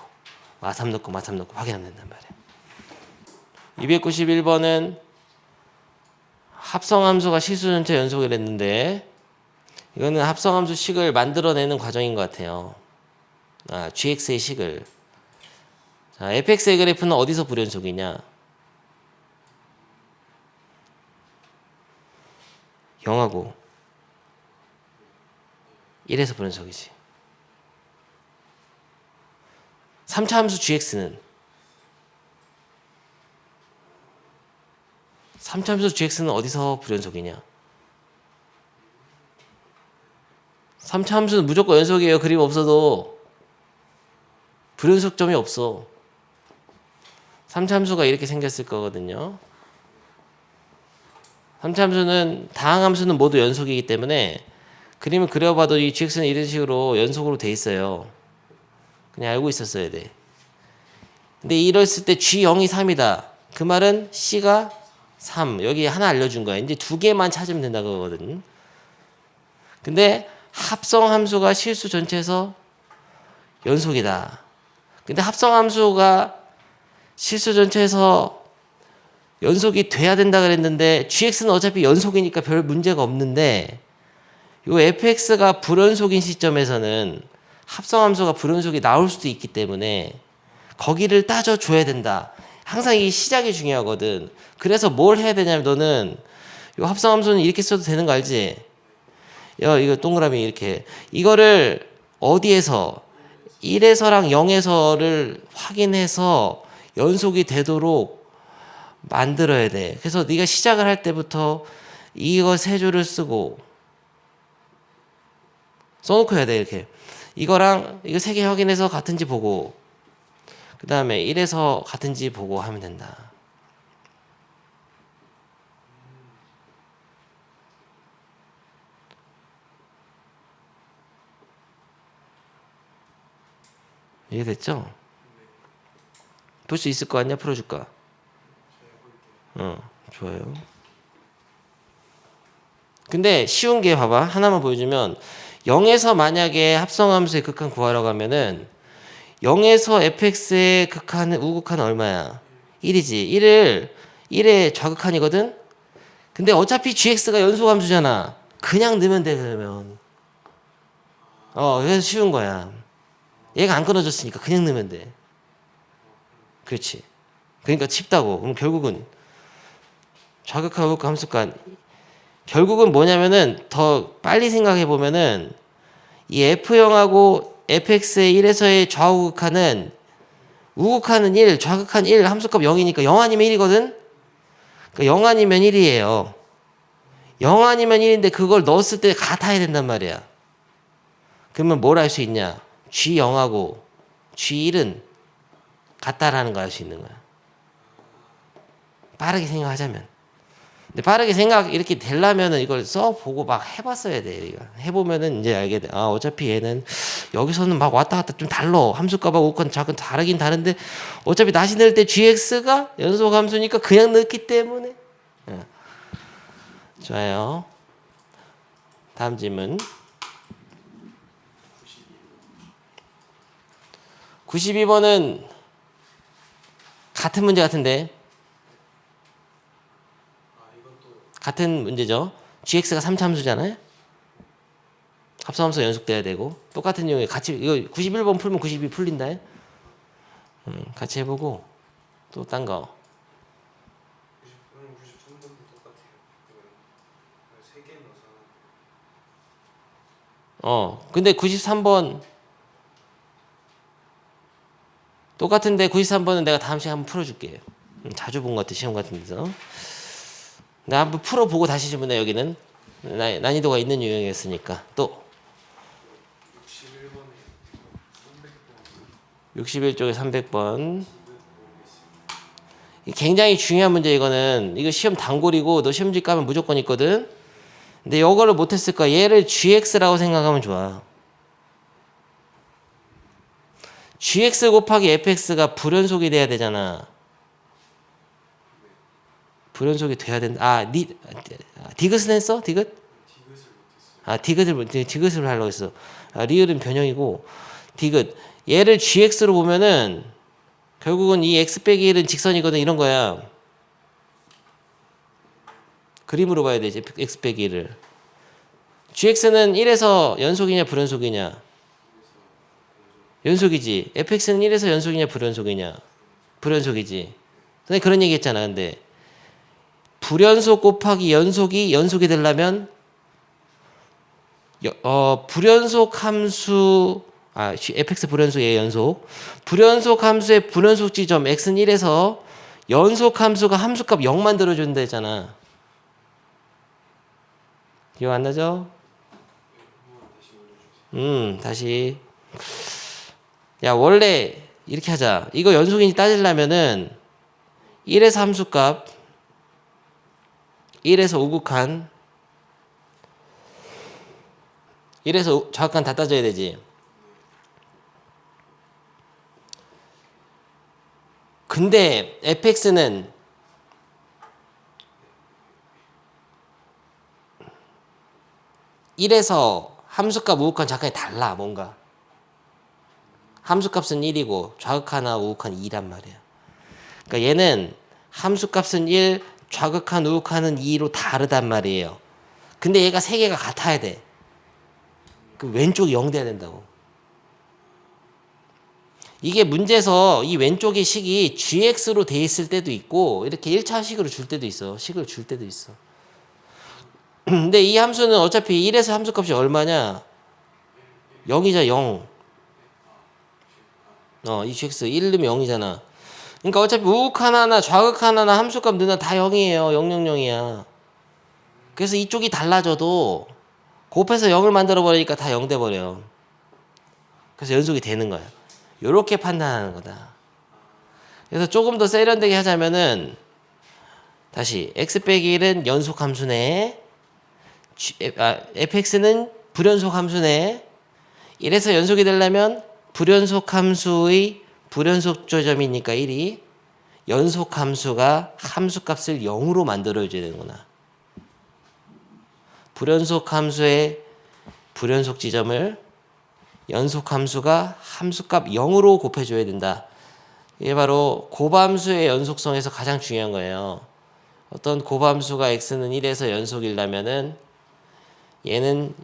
마 3 넣고 마 3 넣고 확인하면 된단 말이야. 291번은 합성함수가 실수 전체 연속을 했는데 이거는 합성함수 식을 만들어내는 과정인 것 같아요. gx의 식을. 자, fx의 그래프는 어디서 불연속이냐? 0하고 1에서 불연속이지. 3차 함수 gx는 3차 함수 gx는 어디서 불연속이냐? 3차 함수는 무조건 연속이에요. 그림 없어도 불연속점이 없어. 3차 함수가 이렇게 생겼을 거거든요. 3차 함수는 다항함수는 모두 연속이기 때문에 그림을 그려봐도 이 gx는 이런 식으로 연속으로 돼 있어요. 그냥 알고 있었어야 돼. 근데 이랬을 때 g0이 3이다. 그 말은 c가 3. 여기 하나 알려준 거야. 이제 두 개만 찾으면 된다 그거거든. 근데 합성함수가 실수 전체에서 연속이다. 근데 합성함수가 실수 전체에서 연속이 돼야 된다 그랬는데 gx는 어차피 연속이니까 별 문제가 없는데 요 fx가 불연속인 시점에서는 합성함수가 불연속이 나올 수도 있기 때문에 거기를 따져줘야 된다. 항상 이 시작이 중요하거든. 그래서 뭘 해야 되냐면 너는 이 합성함수는 이렇게 써도 되는 거 알지? 야, 이거 동그라미 이렇게. 이거를 어디에서 1에서랑 0에서를 확인해서 연속이 되도록 만들어야 돼. 그래서 네가 시작을 할 때부터 이거 세 줄을 쓰고 써놓고 해야 돼. 이렇게 이거랑 이거 세 개 확인해서 같은지 보고 그 다음에 1에서 같은지 보고 하면 된다. 이해됐죠? 볼 수 있을 거 아니야? 풀어줄까? 좋아요. 근데 쉬운 게 봐봐. 하나만 보여주면 0에서 만약에 합성함수의 극한 구하라고 하면은 0에서 fx의 극한은 우극한은 얼마야? 1이지. 1의 좌극한이거든? 근데 어차피 gx가 연소함수잖아. 그냥 넣으면 돼 그러면. 그래서 쉬운 거야. 얘가 안 끊어졌으니까 그냥 넣으면 돼. 그렇지. 그러니까 쉽다고. 그럼 결국은 좌극한 우극한 함수간 결국은 뭐냐면은 더 빨리 생각해 보면은 이 F0하고 fx의 1에서의 좌우극한은 우극한은 1, 좌극한 1, 함수값 0이니까 0 아니면 1이거든? 그러니까 0 아니면 1이에요. 0 아니면 1인데 그걸 넣었을 때 같아야 된단 말이야. 그러면 뭘 할 수 있냐? G0하고 G1은 같다라는 걸 알 수 있는 거야. 빠르게 생각하자면. 근데 빠르게 생각 이렇게 되려면은 이걸 써보고 막 해봤어야 돼. 우리가. 해보면은 이제 알게 돼. 어차피 얘는 여기서는 막 왔다 갔다 좀 달라. 함수값하고 우건 작은 다르긴 다른데 어차피 다시 넣을 때 gx가 연속 함수니까 그냥 넣기 때문에. 좋아요. 다음 질문. 92번은 같은 문제 같은데. 같은 문제죠. gx가 3차 함수잖아요. 합성함수가 연속돼야 되고 똑같은 내용에 같이 이거 91번 풀면 92 풀린다. 같이 해보고 또 딴 거. 93번도 똑같아요. 세 개 넣어서 근데 93번 똑같은데 93번은 내가 다음 시간에 한번 풀어줄게. 자주 본 것 같아 시험 같은 데서. 나 한번 풀어보고 다시 질문해. 여기는 난이도가 있는 유형이었으니까. 또 61쪽에 300번. 굉장히 중요한 문제 이거는. 이거 시험 단골이고 너 시험지 가면 무조건 있거든. 근데 이거를 못했을 거야. 얘를 gx라고 생각하면 좋아. gx 곱하기 fx가 불연속이 돼야 되잖아. 불연속이 돼야 된다. 디귿은 했어? 디귿? 디귿을 하려고 했어. 리을은 변형이고 디귿. 얘를 gx로 보면은 결국은 이 x 빼기 1은 직선이거든. 이런 거야. 그림으로 봐야 되지. x 빼기 1을. gx는 1에서 연속이냐 불연속이냐? 연속이지. fx는 1에서 연속이냐 불연속이냐? 불연속이지. 근데 그런 얘기 했잖아. 근데 불연속 곱하기 연속이 되려면 불연속 함수 fx 불연속의 연속 불연속 함수의 불연속 지점 x는 1에서 연속 함수가 함수값 0 만들어준다 했잖아. 기억 안 나죠? 다시. 야, 원래 이렇게 하자. 이거 연속인지 따지려면은 1에서 함수값 1에서 우극한 1에서 좌극한 다 따져야 되지. 근데 fx는 (1에서) 함수값 우극한 좌극한이 달라. 뭔가 함수값은 1이고 좌극한하고 우극한 2란 말이야. 그러니까 얘는 함수값은 1, 좌극한 우극한은 2로 다르단 말이에요. 근데 얘가 세 개가 같아야 돼. 그 왼쪽이 0 돼야 된다고. 이게 문제에서 이 왼쪽의 식이 gx로 돼 있을 때도 있고 이렇게 1차식으로 줄 때도 있어. 식을 줄 때도 있어. 근데 이 함수는 어차피 1에서 함수값이 얼마냐? 0이자 0. 이 gx 1 넣으면 0이잖아. 그러니까 어차피 우극 하나나 좌극 하나나 함수값 넣으면 다 0이에요. 0, 0, 0이야. 그래서 이쪽이 달라져도 곱해서 0을 만들어 버리니까 다 0 돼 버려. 그래서 연속이 되는 거야. 요렇게 판단하는 거다. 그래서 조금 더 세련되게 하자면은 다시 x 빼기 1은 연속 함수네. fx는 불연속 함수네. 1에서 연속이 되려면 불연속 함수의 불연속 조점이니까 1이 연속 함수가 함수값을 0으로 만들어줘야 되는구나. 불연속 함수의 불연속 지점을 연속 함수가 함수값 0으로 곱해줘야 된다. 이게 바로 곱함수의 연속성에서 가장 중요한 거예요. 어떤 곱함수가 x는 1에서 연속이려면은 얘는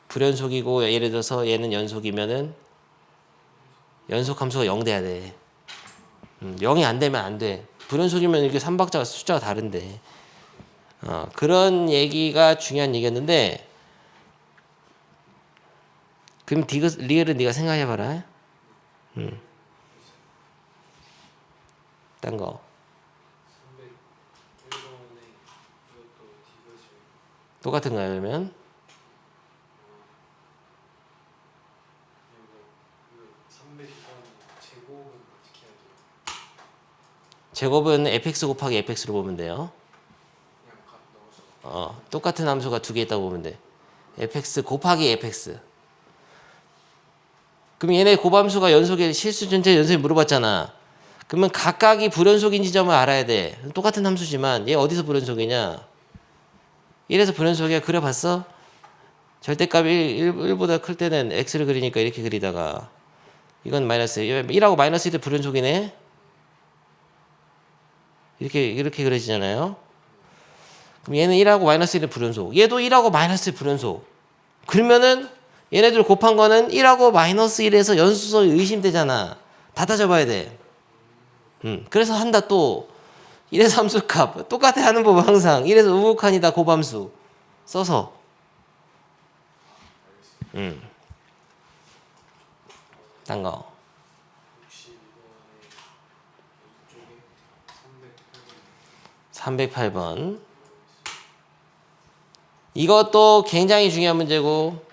불연속이고 예를 들어서 얘는 연속이면은 연속 함수가 0 돼야 돼. 0이 안 되면 안 돼. 불연속이면 이렇게 3박자가 숫자가 다른데. 그런 얘기가 중요한 얘기였는데 그럼 리을은 네가 생각해봐라. 딴 거. 301번에 이것도 디귿을 똑같은가요 그러면? 이거 302번 제곱은 어떻게 해야 돼요? 제곱은 fx 곱하기 fx로 보면 돼요. 그냥 값 넣어서 똑같은 함수가 두 개 있다고 보면 돼. fx 곱하기 fx. 그럼 얘네 곱함수가 연속이 실수 전체 연속이 물어봤잖아. 그러면 각각이 불연속인 지점을 알아야 돼. 똑같은 함수지만 얘 어디서 불연속이냐? 1에서 불연속이야. 그려봤어? 절대값 1보다 클 때는 x를 그리니까 이렇게 그리다가 이건 마이너스 1하고 마이너스 1도 불연속이네. 이렇게 그려지잖아요. 그럼 얘는 1하고 마이너스 1은 불연속. 얘도 1하고 마이너스 1 불연속. 그러면은 얘네들 곱한 거는 1하고 마이너스 1에서 연수성이 의심되잖아. 다 따져봐야 돼. 그래서 한다 또 1에서 함수값 똑같아 하는 법 항상 1에서 우극한이다 곱함수 써서 딴 거 62번에 이쪽에 308번 308번 이것도 굉장히 중요한 문제고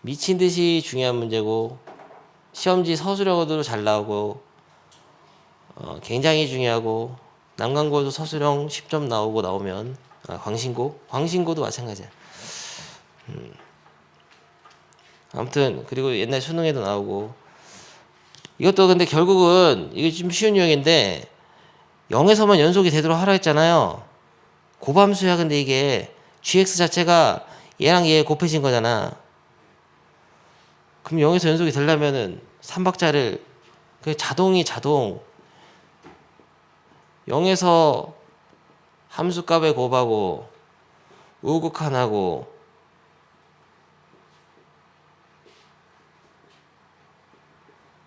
미친 듯이 중요한 문제고 시험지 서술형으로도 잘 나오고 굉장히 중요하고 난관고도 서술형 10점 나오고 나오면 광신고도 마찬가지야. 아무튼 그리고 옛날 수능에도 나오고 이것도 근데 결국은 이게 좀 쉬운 유형인데 0에서만 연속이 되도록 하라 했잖아요. 곱함수야. 근데 이게 gx 자체가 얘랑 얘 곱해진 거잖아. 그럼 0에서 연속이 되려면은 3박자를 그 자동 0에서 함수값에 곱하고 우극한하고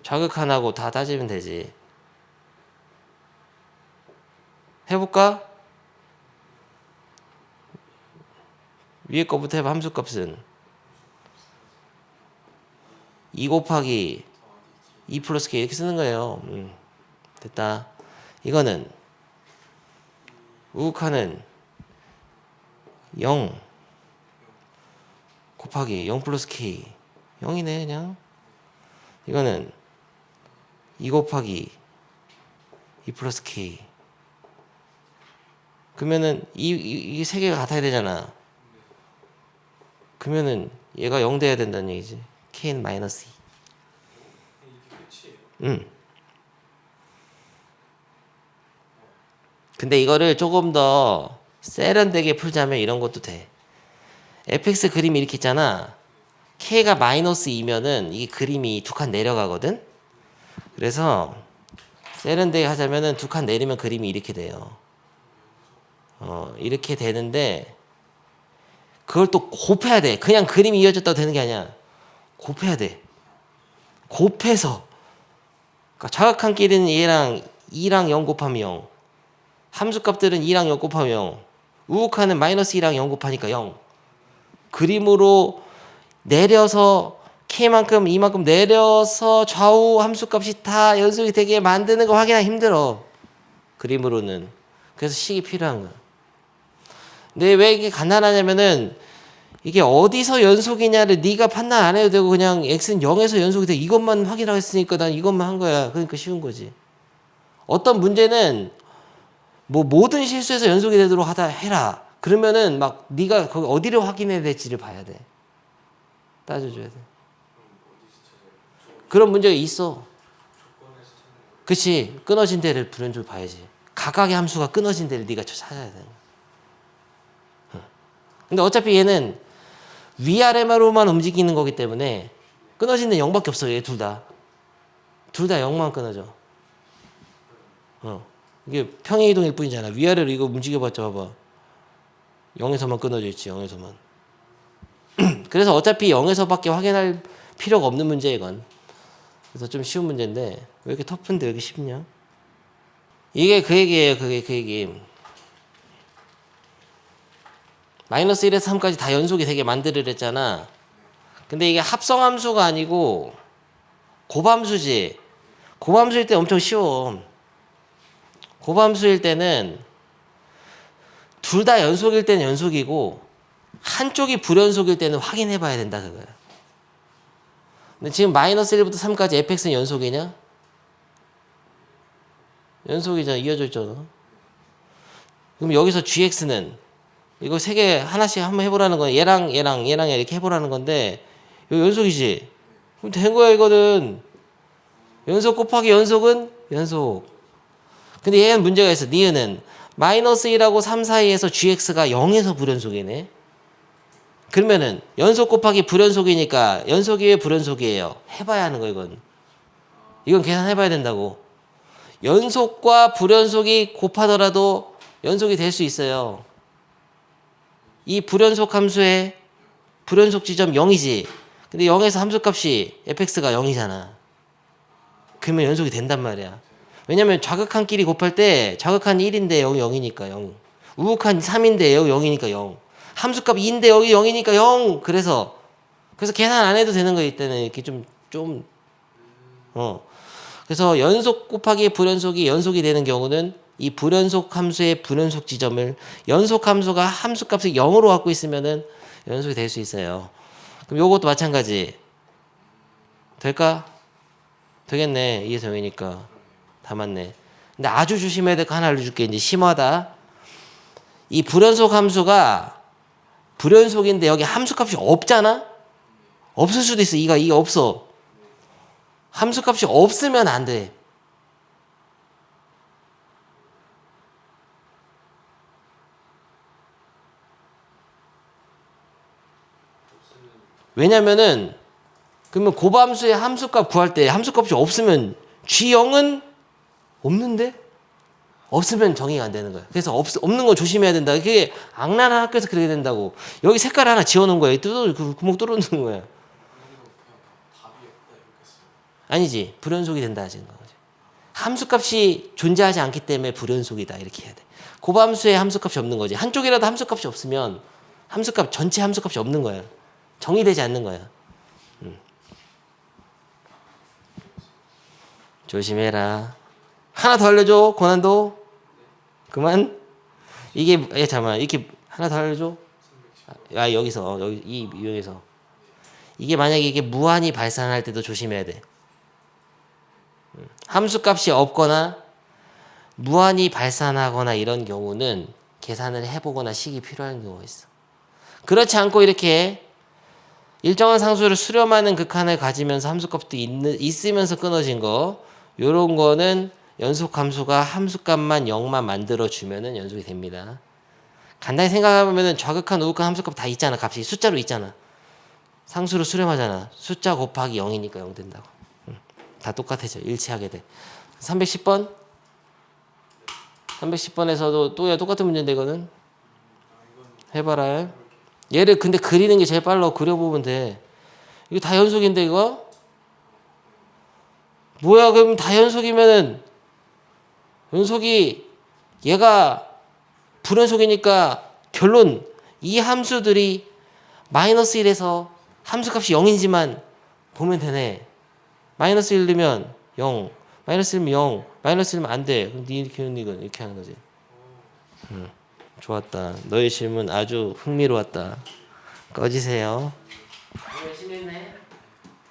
좌극한하고 다 따지면 되지. 해볼까? 위에 거부터 해봐. 함수값은 2 곱하기 2 플러스 k 이렇게 쓰는 거예요. 됐다. 이거는 우극한은 0 곱하기 0 플러스 k 0이네 그냥. 이거는 2 곱하기 2 플러스 k. 그러면은 이 세 개가 같아야 되잖아. 그러면은 얘가 0 돼야 된다는 얘기지. k는 마이너스 2. 이게 끝이에요? 근데 이거를 조금 더 세련되게 풀자면 이런 것도 돼. fx 그림이 이렇게 있잖아. k가 마이너스 2면은 이게 그림이 두 칸 내려가거든. 그래서 세련되게 하자면은 두 칸 내리면 그림이 이렇게 돼요. 이렇게 되는데 그걸 또 곱해야 돼. 그냥 그림이 이어졌다고 되는 게 아니야. 곱해야 돼. 곱해서 좌극한끼리는 얘랑 2랑 0 곱하면 0. 함수값들은 2랑 0 곱하면 0. 우극한은 마이너스 2랑 0 곱하니까 0. 그림으로 내려서 K만큼 이만큼 내려서 좌우 함수값이 다 연속이 되게 만드는 거 확인하기 힘들어. 그림으로는. 그래서 식이 필요한 거야. 근데 왜 이게 간단하냐면은 이게 어디서 연속이냐를 네가 판단 안 해도 되고 그냥 x는 0에서 연속이 돼. 이것만 확인하겠으니까 난 이것만 한 거야. 그러니까 쉬운 거지. 어떤 문제는 뭐 모든 실수에서 연속이 되도록 하다 해라. 그러면은 막 네가 거기 어디를 확인해야 될지를 봐야 돼. 따져줘야 돼. 그런 문제가 있어. 그치. 끊어진 데를 불연속으로 봐야지. 각각의 함수가 끊어진 데를 네가 찾아야 돼. 근데 어차피 얘는 위아래로만 움직이는 거기 때문에 끊어진 데는 0밖에 없어. 얘 둘 다. 둘 다 0만 끊어져. 이게 평행 이동일 뿐이잖아. 위아래로 이거 움직여봤자 봐봐. 0에서만 끊어져 있지. 0에서만. 그래서 어차피 0에서밖에 확인할 필요가 없는 문제야 이건. 그래서 좀 쉬운 문제인데 왜 이렇게 터프인데 왜 이렇게 쉽냐? 이게 그 얘기예요. 그게 그 얘기. 마이너스 1에서 3까지 다 연속이 되게 만들으랬잖아. 근데 이게 합성함수가 아니고 곱함수지. 곱함수일 때 엄청 쉬워. 곱함수일 때는 둘 다 연속일 때는 연속이고 한쪽이 불연속일 때는 확인해 봐야 된다 그거야. 근데 지금 마이너스 1부터 3까지 fx는 연속이냐? 연속이잖아. 이어져 있잖아. 그럼 여기서 gx는 이거 세 개 하나씩 한번 해보라는 거야. 얘랑 이렇게 해보라는 건데 이거 연속이지. 그럼 된 거야 이거는. 연속 곱하기 연속은 연속. 근데 얘는 문제가 있어. 니은은 마이너스 1하고 3 사이에서 gx가 0에서 불연속이네. 그러면은 연속 곱하기 불연속이니까 연속이에요 불연속이에요. 해봐야 하는 거 이건. 이건 계산해봐야 된다고. 연속과 불연속이 곱하더라도 연속이 될 수 있어요. 이 불연속 함수의 불연속 지점 0이지. 근데 0에서 함수값이 fx가 0이잖아. 그러면 연속이 된단 말이야. 왜냐면 좌극한끼리 곱할 때 좌극한 1인데 여기 0이니까 0. 우극한 3인데 여기 0이니까 0. 함수값 2인데 여기 0이니까 0. 그래서 계산 안 해도 되는 거 이때는 이렇게 그래서 연속 곱하기 불연속이 연속이 되는 경우는 이 불연속 함수의 불연속 지점을 연속 함수가 함수값을 0으로 갖고 있으면은 연속이 될 수 있어요. 그럼 요것도 마찬가지. 될까? 되겠네. 2에서 0이니까. 다 맞네. 근데 아주 조심해야 될 거 하나 알려줄게. 이제 심하다. 이 불연속 함수가 불연속인데 여기 함수값이 없잖아? 없을 수도 있어. 이게 없어. 함수값이 없으면 안 돼. 왜냐면은 그러면 곱함수의 함수값 구할 때 함수값이 없으면 G0은 없는데? 없으면 정의가 안 되는 거야. 그래서 없는 거 조심해야 된다. 그게 악랄한 학교에서 그렇게 된다고. 여기 색깔 하나 지워놓은 거야. 그 구멍 뚫어놓는 거야. 아니지. 불연속이 된다 하는 거지. 함수값이 존재하지 않기 때문에 불연속이다. 이렇게 해야 돼. 곱함수에 함수값이 없는 거지. 한쪽이라도 함수값이 없으면 전체 함수값이 없는 거야. 정의되지 않는 거야. 조심해라. 하나 더 알려줘. 고난도. 그만. 이게 잠깐만. 이렇게 하나 더 알려줘. 여기서 이게 만약에 이게 무한히 발산할 때도 조심해야 돼. 함수값이 없거나 무한히 발산하거나 이런 경우는 계산을 해보거나 식이 필요한 경우가 있어. 그렇지 않고 이렇게 일정한 상수를 수렴하는 극한을 가지면서 함수값도 있으면서 끊어진 거, 요런 거는 연속 함수가 함수값만 0만 만들어주면은 연속이 됩니다. 간단히 생각해보면은 좌극한 우극한 함수값 다 있잖아. 값이 숫자로 있잖아. 상수로 수렴하잖아. 숫자 곱하기 0이니까 0 된다고. 다 똑같아져. 일치하게 돼. 310번? 310번에서도 또 똑같은 문제인데 이거는? 해봐라. 얘를 근데 그리는 게 제일 빨라. 그려보면 돼. 이거 다 연속인데 이거? 뭐야 그럼 다 연속이면은 연속이 얘가 불연속이니까 결론 이 함수들이 마이너스 1에서 함수값이 0이지만 보면 되네. 마이너스 1 넣으면 0, 마이너스 1면 0, 마이너스 1면 안 돼. 그럼 네 기억력은 이렇게 하는 거지. 좋았다. 너의 질문 아주 흥미로웠다. 꺼지세요. 열심히 했네.